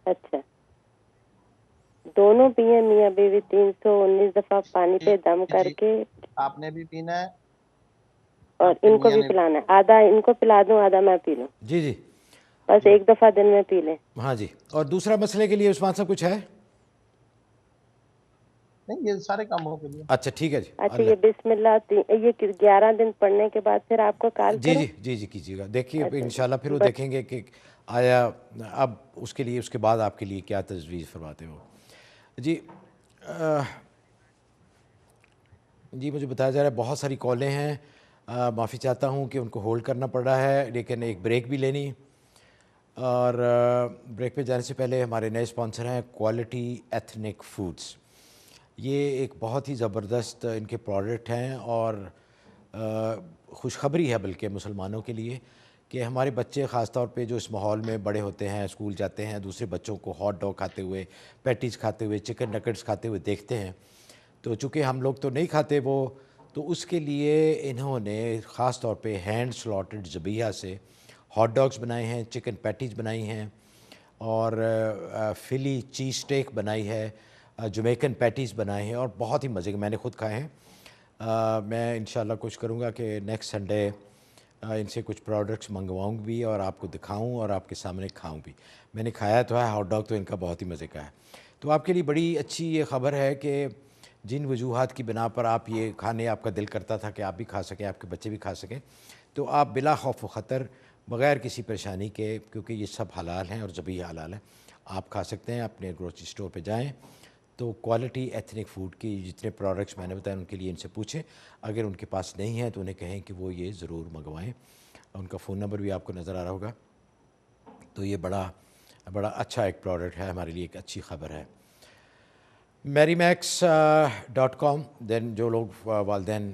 اچھا، دونوں پیئیں میاں بیوی 319 دفعہ پانی پہ دم کر کے. آپ نے بھی پینا ہے اور ان کو بھی پلانا ہے. آدھا ان کو پلا دوں، آدھا میں پی لوں؟ جی جی بس 1 دفعہ دن میں پی لیں. ہاں جی. اور دوسرا مسئلے کے لیے عثمان صاحب کچھ ہے؟ نہیں، یہ سارے کاموں کے لیے. اچھا ٹھیک ہے جی. اچھا یہ بسم اللہ یہ 11 دن پڑھنے کے بعد پھر آپ کو کال جی جی جی جی کیجیے گا. دیکھیے انشاءاللہ پھر وہ دیکھیں گے کہ آیا اب اس کے لیے اس کے بعد آپ کے لیے کیا تجویز فرماتے ہو. جی جی مجھے بتایا جا رہا ہے بہت ساری کالیں ہیں. معافی چاہتا ہوں کہ ان کو ہولڈ کرنا پڑ رہا ہے، لیکن ایک بریک بھی لینی. اور بریک پہ جانے سے پہلے ہمارے نئے اسپانسر ہیں کوالٹی ایتھنک فوڈز. یہ ایک بہت ہی زبردست ان کے پروڈکٹ ہیں اور خوشخبری ہے بلکہ مسلمانوں کے لیے کہ ہمارے بچے خاص طور پہ جو اس ماحول میں بڑے ہوتے ہیں، اسکول جاتے ہیں، دوسرے بچوں کو ہاٹ ڈاگ کھاتے ہوئے، پیٹیز کھاتے ہوئے، چکن نگٹس کھاتے ہوئے دیکھتے ہیں. تو چونکہ ہم لوگ تو نہیں کھاتے وہ تو اس کے لیے انہوں نے خاص طور پہ ہینڈ سلاٹڈ ذبیحہ سے ہاٹ ڈاگز بنائے ہیں، چکن پیٹیز بنائی ہیں، اور فلی چیز سٹیک بنائی ہے، جمیکن پیٹیز بنائے ہیں، اور بہت ہی مزے کے میں نے خود کھائے ہیں۔ میں انشاءاللہ کوشش کروں گا کہ نیکسٹ سنڈے ان سے کچھ پروڈکٹس منگواؤں بھی اور آپ کو دکھاؤں اور آپ کے سامنے کھاؤں بھی۔ میں نے کھایا تو ہے ہاٹ ڈاگ، تو ان کا بہت ہی مزے کا ہے۔ تو آپ کے لیے بڑی اچھی یہ خبر ہے کہ جن وجوہات کی بنا پر آپ یہ کھانے آپ کا دل کرتا تھا کہ آپ بھی کھا سکیں، آپ کے بچے بھی کھا سکیں، تو آپ بلا خوف و خطر، بغیر کسی پریشانی کے، کیونکہ یہ سب حلال ہیں اور ذبیحہ حلال ہیں، آپ کھا سکتے ہیں۔ اپنے گروسری اسٹور پہ جائیں تو کوالٹی ایتھنک فوڈ کی جتنے پروڈکٹس میں نے بتایا ان کے لیے ان سے پوچھیں، اگر ان کے پاس نہیں ہے تو انہیں کہیں کہ وہ یہ ضرور منگوائیں۔ ان کا فون نمبر بھی آپ کو نظر آ رہا ہوگا۔ تو یہ بڑا اچھا ایک پروڈکٹ ہے، ہمارے لیے ایک اچھی خبر ہے۔ MaryMax.com، دین جو لوگ والدین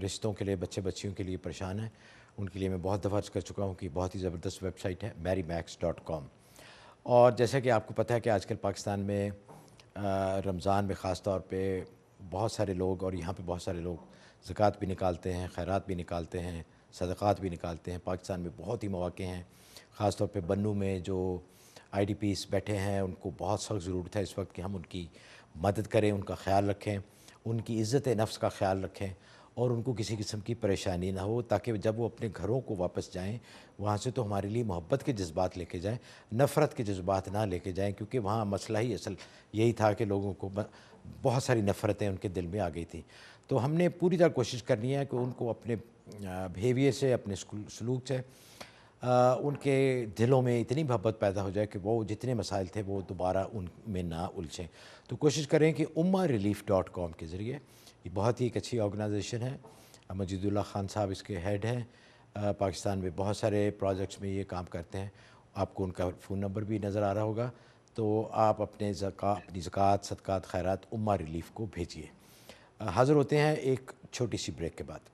رشتوں کے لیے، بچے بچیوں کے لیے پریشان ہیں، ان کے لیے میں بہت دفعہ عرض کر چکا ہوں کہ بہت ہی زبردست ویب سائٹ ہے MaryMax.com۔ اور جیسا کہ آپ کو پتہ ہے کہ آج کل پاکستان میں رمضان میں خاص طور پہ بہت سارے لوگ، اور یہاں پہ بہت سارے لوگ زکوٰۃ بھی نکالتے ہیں، خیرات بھی نکالتے ہیں، صدقات بھی نکالتے ہیں۔ پاکستان میں بہت ہی مواقع ہیں، خاص طور پہ بنوں میں جو IDPs بیٹھے ہیں، ان کو بہت سخت ضرورت ہے اس وقت کہ ہم ان کی مدد کریں، ان کا خیال رکھیں، ان کی عزت نفس کا خیال رکھیں، اور ان کو کسی قسم کی پریشانی نہ ہو، تاکہ جب وہ اپنے گھروں کو واپس جائیں وہاں سے تو ہمارے لیے محبت کے جذبات لے کے جائیں، نفرت کے جذبات نہ لے کے جائیں، کیونکہ وہاں مسئلہ ہی اصل یہی تھا کہ لوگوں کو بہت ساری نفرتیں ان کے دل میں آ گئی تھیں۔ تو ہم نے پوری طرح کوشش کرنی ہے کہ ان کو اپنے بیہیویئر سے، اپنے سلوک سے ان کے دلوں میں اتنی محبت پیدا ہو جائے کہ وہ جتنے مسائل تھے وہ دوبارہ ان میں نہ الجھیں۔ تو کوشش کریں کہ ummarelief.com کے ذریعے، یہ بہت ہی ایک اچھی آرگنائزیشن ہے، مجید اللہ خان صاحب اس کے ہیڈ ہیں، پاکستان میں بہت سارے پروجیکٹس میں یہ کام کرتے ہیں۔ آپ کو ان کا فون نمبر بھی نظر آ رہا ہوگا، تو آپ اپنی زکوٰۃ، صدقات، خیرات امہ ریلیف کو بھیجیے۔ حاضر ہوتے ہیں ایک چھوٹی سی بریک کے بعد۔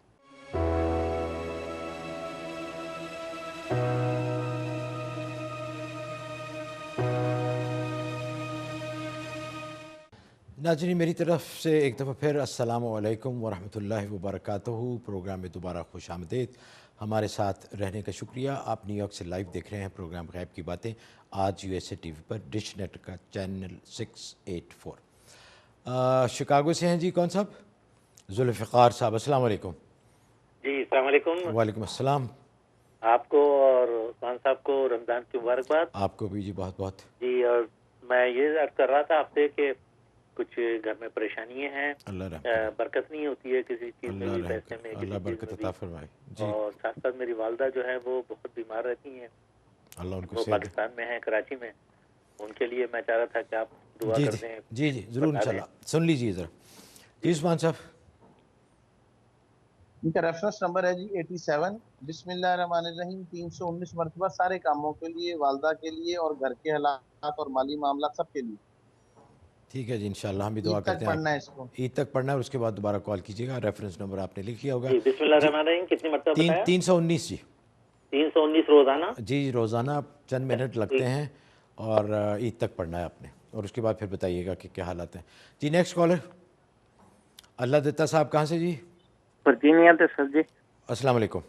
ناظرین، میری طرف سے ایک دفعہ پھر السلام علیکم ورحمۃ اللہ وبرکاتہ۔ پروگرام میں دوبارہ خوش آمدید، ہمارے ساتھ رہنے کا شکریہ۔ آپ نیو یارک سے لائیو دیکھ رہے ہیں پروگرام غیب کی باتیں، آج USA ٹی وی پر ڈش نیٹ کا چینل 684۔ شکاگو سے ہیں جی، کون صاحب؟ ذوالفقار صاحب، السلام علیکم۔ جی السلام علیکم۔ وعلیکم السلام۔ آپ کو اور خان صاحب کو رمضان کی مبارکباد۔ آپ کو بھی جی، بہت بہت۔ جی، اور میں یہ عرض کر رہا تھا آپ سے کہ کچھ گھر میں پریشانیاں ہیں، برکت نہیں ہوتی ہے کسی چیز میں بھی، پیسے میں، اللہ برکت عطا فرمائے جی۔ اور ساتھ ساتھ میری والدہ جو ہے وہ بہت بیمار رہتی ہیں، اللہ ان کو وہ پاکستان میں ہیں، کراچی میں، ان کے لیے میں چاہ رہا تھا کہ آپ دعا کر دیں۔ جی جی ضرور، انشاءاللہ سن لیجیے ذرا۔ جی عثمان صاحب، ان کا ریفرنس نمبر ہے جی 87۔ بسم اللہ الرحمن الرحیم، 319 مرتبہ، سارے کاموں کے لیے، والدہ کے لیے، اور گھر کے حالات اور مالی معاملات سب کے لیے۔ ٹھیک ہے جی، انشاءاللہ ہم بھی دعا کرتے ہیں۔ پڑھنا ہے اس کو، عید تک پڑھنا ہے، اور اس کے بعد دوبارہ کال کیجیے گا۔ ریفرنس نمبر آپ نے لکھ لیا ہوگا۔ بسم اللہ الرحمن الرحیم کتنی مرتبہ بتایا؟ 319 جی، 319 روزانہ؟ جی روزانہ چند منٹ لگتے ہیں، اور عید تک پڑھنا ہے آپ نے، اور اس کے بعد پھر بتائیے گا کہ کیا حالات ہیں۔ جی نیکسٹ کالر اللہ دتا صاحب، کہاں سے جی؟ ورجینیا سے سر جی۔ السلام علیکم۔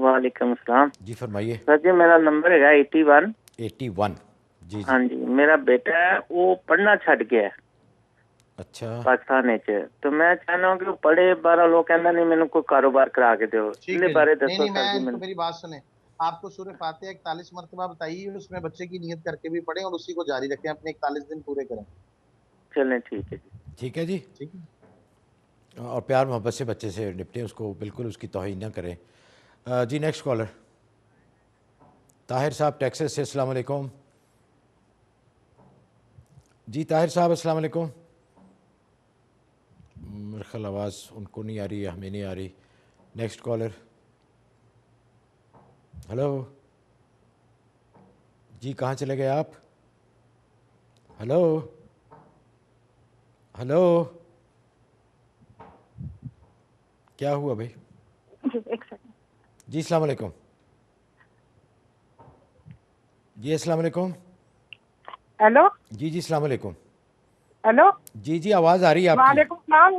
وعلیکم السلام جی فرمائیے سر جی، میرا نمبر ہے 81۔ جی ہاں جی، میرا بیٹا ہے وہ پڑھنا چھڈ گیا ہے اچھا پاکستان وچ، تو میں چاہنا ہوں کہ وہ پڑھے، بارہ لوگ کہندا نہیں مینوں کوئی کاروبار کرا کے دیو، اس بارے دسو سر جی۔ میری بات سنیں، آپ کو سورہ فاتحہ 41 مرتبہ بتائیے، اس میں بچے کی نیت کر کے بھی پڑھیں اور اسی کو جاری رکھیں، اپنے 41 دن پورے کریں۔ چلیں ٹھیک ہے جی۔ ٹھیک ہے جی، اور پیار محبت سے بچے سے نپٹیں، اس کو بالکل اس کی توہین نہ کریں۔ جی نیکسٹ کالر طاہر صاحب ٹیکسس سے، السلام علیکم۔ جی طاہر صاحب السلام علیکم۔ میرے خیال آواز ان کو نہیں آ رہی ہے، ہمیں نہیں آ رہی۔ نیکسٹ کالر، ہلو جی، کہاں چلے گئے آپ؟ ہلو ہلو، کیا ہوا بھائی؟ جی ایک سیکنڈ۔ جی السلام علیکم۔ جی السلام علیکم۔ ہیلو جی السلام علیکم۔ ہیلو جی آواز آ رہی ہے آپ کی؟ وعلیکم السلام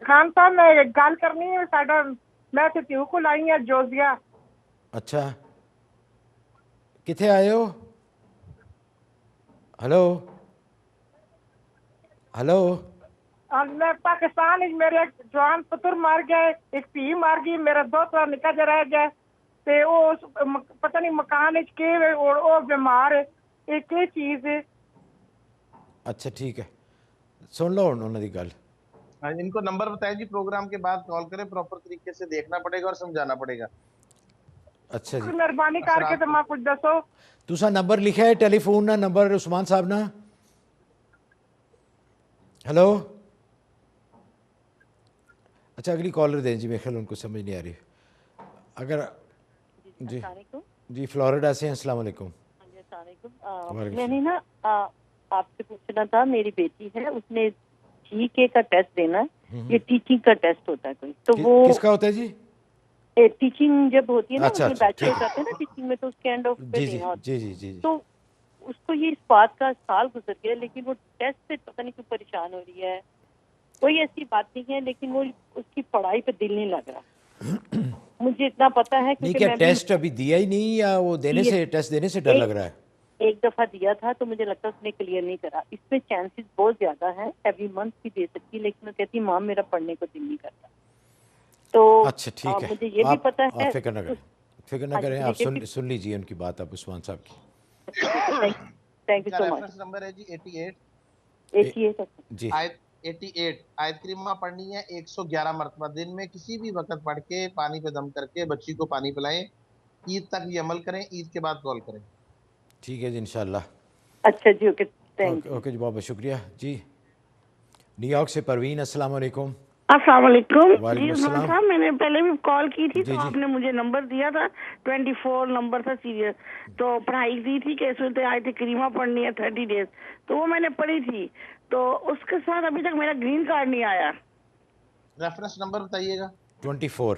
خان صاحب میں گل کرنی ہے ساڈا میں ستیو کو لائی ہے جوزیا. اچھا کتنے آئے ہو؟ ہلو ہلو میں پاکستان میرے جوان پتر مر گئے, ایک دھی مر گئی, میرا دوترا نکا جا رہ گیا تے او پتہ نہیں مکان وچ کے او بیمار ہے, یہ کی چیز ہے؟ اچھا ٹھیک ہے سن لو انہوں دی گل. ان کو نمبر بتائیں جی, پروگرام کے بعد کال کریں, پراپر طریقے سے دیکھنا پڑے گا اور سمجھانا پڑے گا. اچھا جی مہربانی کر کے تے ماں کچھ دسو. تسا نمبر لکھا ہے ٹیلی فون نا نمبر عثمان صاحب نا؟ ہلو اچھا اگلی کالر دیں جی, میرے خیال ان کو سمجھ نہیں آ رہی. اگر جی جی فلوریڈا سے ہیں. السلام علیکم. میں نے نا آپ سے پوچھنا تھا, میری بیٹی ہے اس نے جی کے کا ٹیسٹ دینا ہے, یہ ٹیچنگ کا ٹیسٹ ہوتا ہے کوئی, تو وہ کس کا ہوتا ہے جی؟ ٹیچنگ جب ہوتی ہے نا اس میں بیچلر کرتے ہیں نا ٹیچنگ میں, تو اس کے اینڈ آف پہ دینا ہوتا ہے. جی جی تو اس کو یہ اس بات کا سال گزر گیا لیکن وہ ٹیسٹ سے پتہ نہیں کیوں پریشان ہو رہی ہے. کوئی ایسی بات نہیں ہے لیکن وہ اس کی پڑھائی پہ دل نہیں لگ رہا. مجھے اتنا پتا ہے نہیں کیا ٹیسٹ ابھی دیا ہی نہیں یا وہ دینے سے ٹیسٹ دینے سے ڈر لگ رہا ہے؟ ایک دفعہ دیا تھا تو مجھے لگتا ہے اس نے کلیئر نہیں کرا. اس میں چانسز بہت زیادہ ہیں, ایوری منتھ بھی دے سکتی, لیکن وہ کہتی ماں میرا پڑھنے کو دل نہیں کرتا. تو اچھا ٹھیک ہے, مجھے یہ بھی پتا ہے, آپ فکر نہ کریں, آپ سن لیجیے ان کی بات آپ عثمان صاحب کی. Thank you so much. Reference number ہے جی 88 جی 88 آیت کریمہ پڑھنی ہے 111 مرتبہ دن میں کسی بھی وقت پڑھ کے پانی پہ دم کر کے بچی کو پانی پلائیں. عید تک یہ عمل کریں, عید کے بعد کال کریں. ٹھیک ہے جی انشاءاللہ. اچھا جی اوکے تھینک یو. اوکے جی بہت بہت شکریہ. جی نیو یارک سے پروین, السلام علیکم. السلام علیکم. وعلیکم السلام. صاحب میں نے پہلے بھی کال کی تھی تو آپ نے مجھے نمبر دیا تھا 24 نمبر تھا سیریل, تو پڑھائی دی تھی کہ اس میں آیت کریمہ پڑھنی ہے 30 ڈیز, تو وہ میں نے پڑھی تھی, تو اس کے ساتھ ابھی تک میرا گرین کارڈ نہیں آیا. ریفرنس نمبر بتائیے گا. 24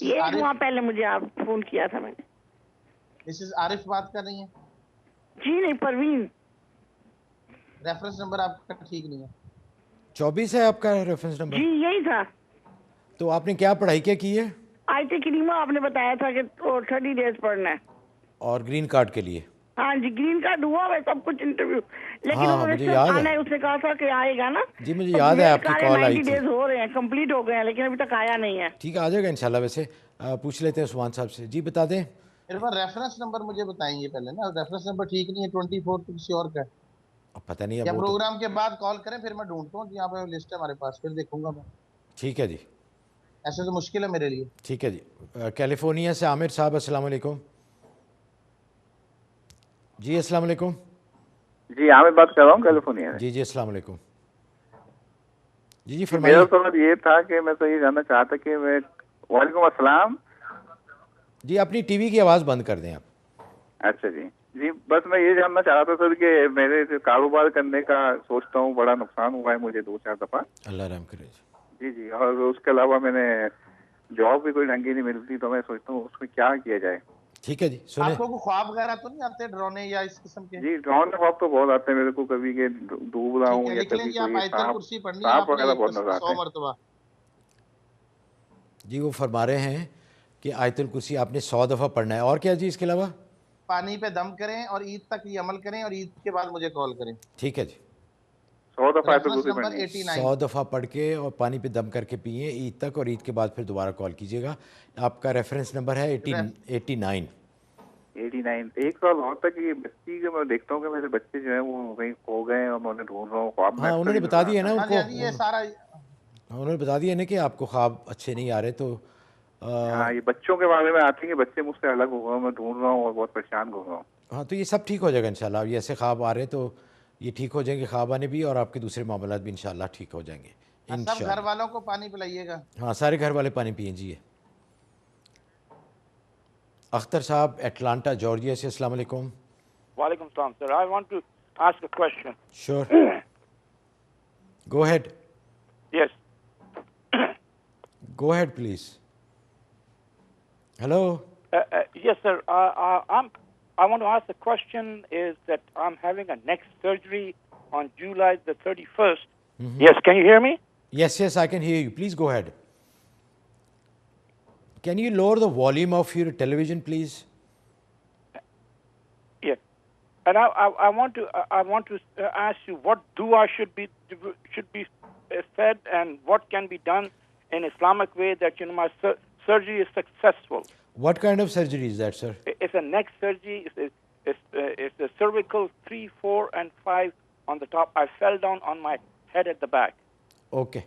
یہ ایک ماہ پہلے مجھے آپ فون کیا تھا میں نے. مسز عارف بات کر رہی ہیں؟ جی نہیں پروین. ریفرنس نمبر آپ کا ٹھیک نہیں ہے. 24 ہے آپ کا ریفرنس نمبر؟ جی یہی تھا. تو آپ نے کیا پڑھائی کیا کی ہے؟ آیت کریمہ آپ نے بتایا تھا کہ 30 ڈیز پڑھنا ہے. اور گرین کارڈ کے لیے؟ ہاں جی گرین کارڈ ہوا ہے سب کچھ انٹرویو, لیکن اس نے کہا تھا کہ آئے گا نا. جی مجھے یاد ہے آپ کی کال آئی تھی. 90 ڈیز ہو رہے ہیں, کمپلیٹ ہو گئے ہیں, لیکن ابھی تک آیا نہیں ہے. ٹھیک ہے آ جائے گا انشاءاللہ. ویسے پوچھ لیتے ہیں عثمان صاحب سے. جی بتا دیں ریفرنس نمبر مجھے بتائیں گے پہلے نا. ریفرنس نمبر ٹھیک نہیں ہے 24 تو کسی اور کا ہے. پتہ نہیں یا پروگرام کے بعد کال کریں پھر میں ڈھونڈتا ہوں. یہاں پہ لسٹ ہے ہمارے پاس, پھر دیکھوں گا میں. ٹھیک ہے جی, ایسے تو مشکل ہے میرے لیے. ٹھیک ہے جی. کیلیفورنیا سے عامر صاحب, السلام علیکم. جی السلام علیکم. جی عامر بات کر رہا ہوں کیلیفورنیا سے. جی جی السلام علیکم. جی فرمائیے. میرا سوال یہ تھا کہ میں تو یہ جاننا چاہتا کہ میں. وعلیکم السلام. جی اپنی ٹی وی کی آواز بند کر دیں آپ. اچھا جی جی بس میں یہ جاننا چاہ رہا تھا سر کہ میرے جو کاروبار کرنے کا سوچتا ہوں, بڑا نقصان ہوا ہے مجھے 2-4 دفعہ. اللہ رحم کرے. جی جی اور اس کے علاوہ میں نے جاب بھی کوئی ڈھنگی نہیں ملتی, تو میں سوچتا ہوں اس میں کیا کیا جائے. ٹھیک ہے جی سنیں. آپ کو خواب وغیرہ تو نہیں آتے ڈرونے یا اس قسم کے؟ جی ڈرونے خواب تو بہت آتے ہیں میرے کو, کبھی کہ ڈوب رہا ہوں یا کبھی کوئی سانپ وغیرہ بہت نظر آتے ہیں. جی وہ فرما رہے ہیں کہ آیت الکرسی آپ نے 100 دفعہ پڑھنا ہے. اور کیا جی اس کے علاوہ؟ پانی پہ دم کریں اور عید تک یہ عمل کریں اور عید کے بعد مجھے کال کریں. ٹھیک ہے جی. 100 دفعہ 100 دفعہ پڑھ کے اور پانی پہ دم کر کے پئیں عید تک, اور عید کے بعد پھر دوبارہ کال کیجیے گا. آپ کا ریفرنس نمبر ہے 89. ایک سوال اور تھا کہ بچی کے میں دیکھتا ہوں کہ میرے بچے جو ہیں وہ کہیں کھو گئے اور میں انہیں ڈھونڈ رہا ہوں. خواب ہاں انہوں نے بتا دیا نا ان کو, یہ سارا انہوں نے بتا دیا نا کہ آپ کو خواب اچھے نہیں آ رہے. تو ہاں یہ بچوں کے بارے میں آتے ہیں کہ بچے مجھ سے الگ ہو گئے, میں ڈھونڈ رہا ہوں اور بہت پریشان ہو رہا ہوں. ہاں تو یہ سب ٹھیک ہو جائے گا انشاءاللہ. یہ ایسے خواب آ رہے تو یہ ٹھیک ہو جائیں گے, خواب آنے بھی, اور آپ کے دوسرے معاملات بھی انشاءاللہ ٹھیک ہو جائیں گے سب گھر والوں کو پانی پلائیے گا. ہاں سارے گھر والے پانی پئیں. جی اختر صاحب اٹلانٹا جارجیا سے, السلام علیکم. وعلیکم السلام سر. I want to ask a question. Sure. Go ahead. Yes. Go ahead please. Hello. Yes sir. I want to ask the question is that I'm having a neck surgery on July the 31st. Yes, can you hear me? Yes, I can hear you. Please go ahead. Can you lower the volume of your television, please? Yeah. And I want to ask you, what dua should be said, and what can be done in Islamic way that my surgery is successful. What kind of surgery is that, sir? It's a neck surgery. It's the cervical 3, 4, and 5 on the top. I fell down on my head at the back. Okay.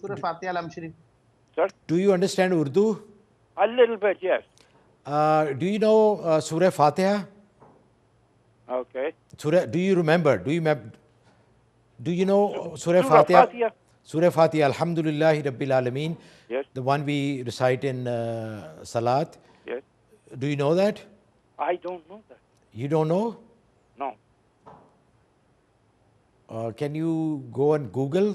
Surah Fatiha Alam Sharif. Sir? Do you understand Urdu? A little bit, yes. Do you know Surah Fatiha? Okay. Do you remember? Do you know Surah Fatiha? Surah Fatiha, Alhamdulillahi Rabbil Alameen. Yes. The one we recite in Salat. Yes. Do you know that? I don't know that. You don't know? No. Can you go and Google?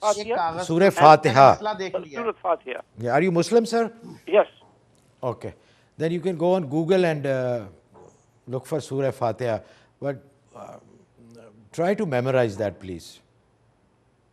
Fatiha. Surah Fatiha. Yeah. Are you Muslim, sir? Yes. Okay. Then you can go on Google and look for Surah Fatiha. But try to memorize that, please.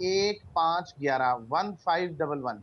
1511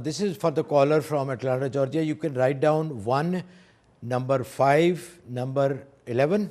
This is for the caller from Atlanta, Georgia. You can write down 1, number 5, number 11.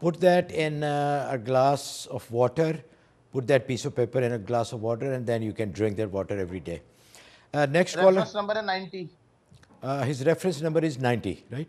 Put that in a glass of water. Put that piece of paper in a glass of water, and then you can drink that water every day. Next caller. Reference number is 90. His reference number is 90, right?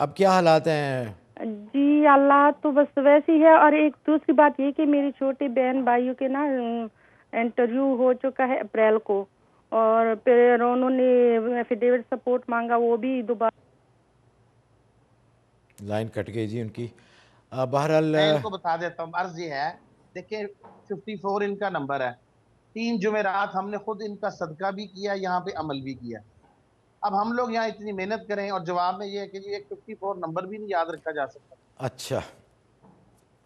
اب کیا حالات ہیں؟ جی اللہ تو بس ویسی ہے. اور ایک دوسری بات یہ کہ میری چھوٹی بہن بھائیوں کے نا انٹرویو ہو چکا ہے اپریل کو, اور پھر انہوں نے ایفیڈیوٹ سپورٹ مانگا, وہ بھی دوبارہ. لائن کٹ گئی جی ان کی. بہرحال میں ان کو بتا دیتا ہوں. عرض یہ ہے, دیکھیں 54 ان کا نمبر ہے. 3 جمعرات ہم نے خود ان کا صدقہ بھی کیا, یہاں پہ عمل بھی کیا. اب ہم لوگ یہاں اتنی محنت کریں اور جواب میں یہ ہے کہ جی ایک 54 نمبر بھی نہیں یاد رکھا جا سکتا. اچھا,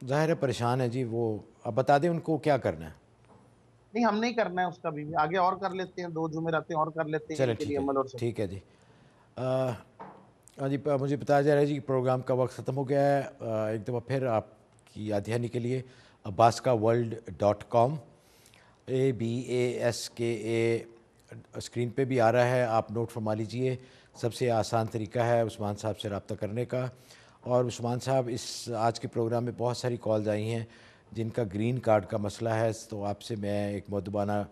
ظاہر ہے پریشان ہے جی وہ. اب بتا دیں ان کو کیا کرنا ہے. نہیں ہم نہیں کرنا ہے اس کا بھی, آگے اور کر لیتے ہیں, 2 جمعراتیں اور کر لیتے ہیں چلے ان کے لیے عمل. اور ٹھیک ہے جی. ہاں جی, مجھے بتایا جا رہا ہے جی پروگرام کا وقت ختم ہو گیا ہے. ایک دفعہ پھر آپ کی یاد دہانی کے لیے abaskaworld.com ABASKA اسکرین پہ بھی آ رہا ہے, آپ نوٹ فرما لیجئے. سب سے آسان طریقہ ہے عثمان صاحب سے رابطہ کرنے کا. اور عثمان صاحب اس آج کے پروگرام میں بہت ساری کالز آئی ہیں جن کا گرین کارڈ کا مسئلہ ہے, تو آپ سے میں ایک مؤدبانہ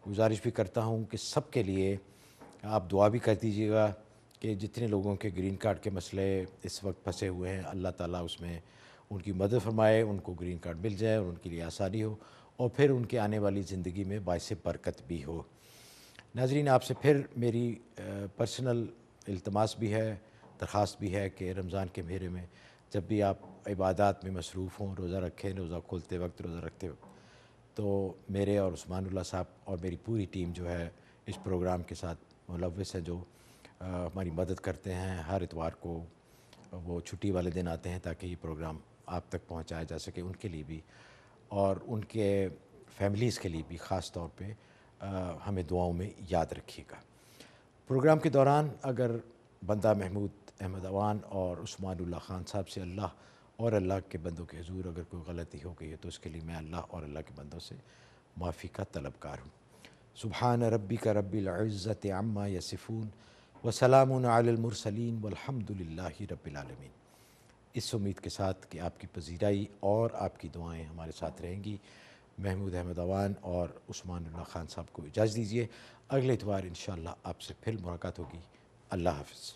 گزارش بھی کرتا ہوں کہ سب کے لیے آپ دعا بھی کر دیجیے گا کہ جتنے لوگوں کے گرین کارڈ کے مسئلے اس وقت پھنسے ہوئے ہیں, اللہ تعالیٰ اس میں ان کی مدد فرمائے, ان کو گرین کارڈ مل جائے اور ان کے لیے آسانی ہو, اور پھر ان کے آنے والی زندگی میں باعث برکت بھی ہو. ناظرین, آپ سے پھر میری پرسنل التماس بھی ہے, درخواست بھی ہے کہ رمضان کے مہینے میں جب بھی آپ عبادات میں مصروف ہوں, روزہ رکھیں, روزہ کھولتے وقت, روزہ رکھتے وقت, تو میرے اور عثمان اللہ صاحب اور میری پوری ٹیم جو ہے اس پروگرام کے ساتھ ملوث ہے, جو ہماری مدد کرتے ہیں. ہر اتوار کو وہ چھٹی والے دن آتے ہیں تاکہ یہ پروگرام آپ تک پہنچایا جا سکے, ان کے لیے بھی اور ان کے فیملیز کے لیے بھی. خاص طور پہ ہمیں دعاؤں میں یاد رکھیے گا. پروگرام کے دوران اگر بندہ محمود احمد اوان اور عثمان اللہ خان صاحب سے اللہ اور اللہ کے بندوں کے حضور اگر کوئی غلطی ہو گئی ہے تو اس کے لیے میں اللہ اور اللہ کے بندوں سے معافی کا طلبگار ہوں. سبحان ربک رب العزت عما یصفون وسلام علی المرسلین والحمد للہ رب العالمین. اس امید کے ساتھ کہ آپ کی پذیرائی اور آپ کی دعائیں ہمارے ساتھ رہیں گی, محمود احمد اوان اور عثمان اللہ خان صاحب کو اجازت دیجیے. اگلے اتوار انشاءاللہ آپ سے پھر ملاقات ہوگی. اللہ حافظ.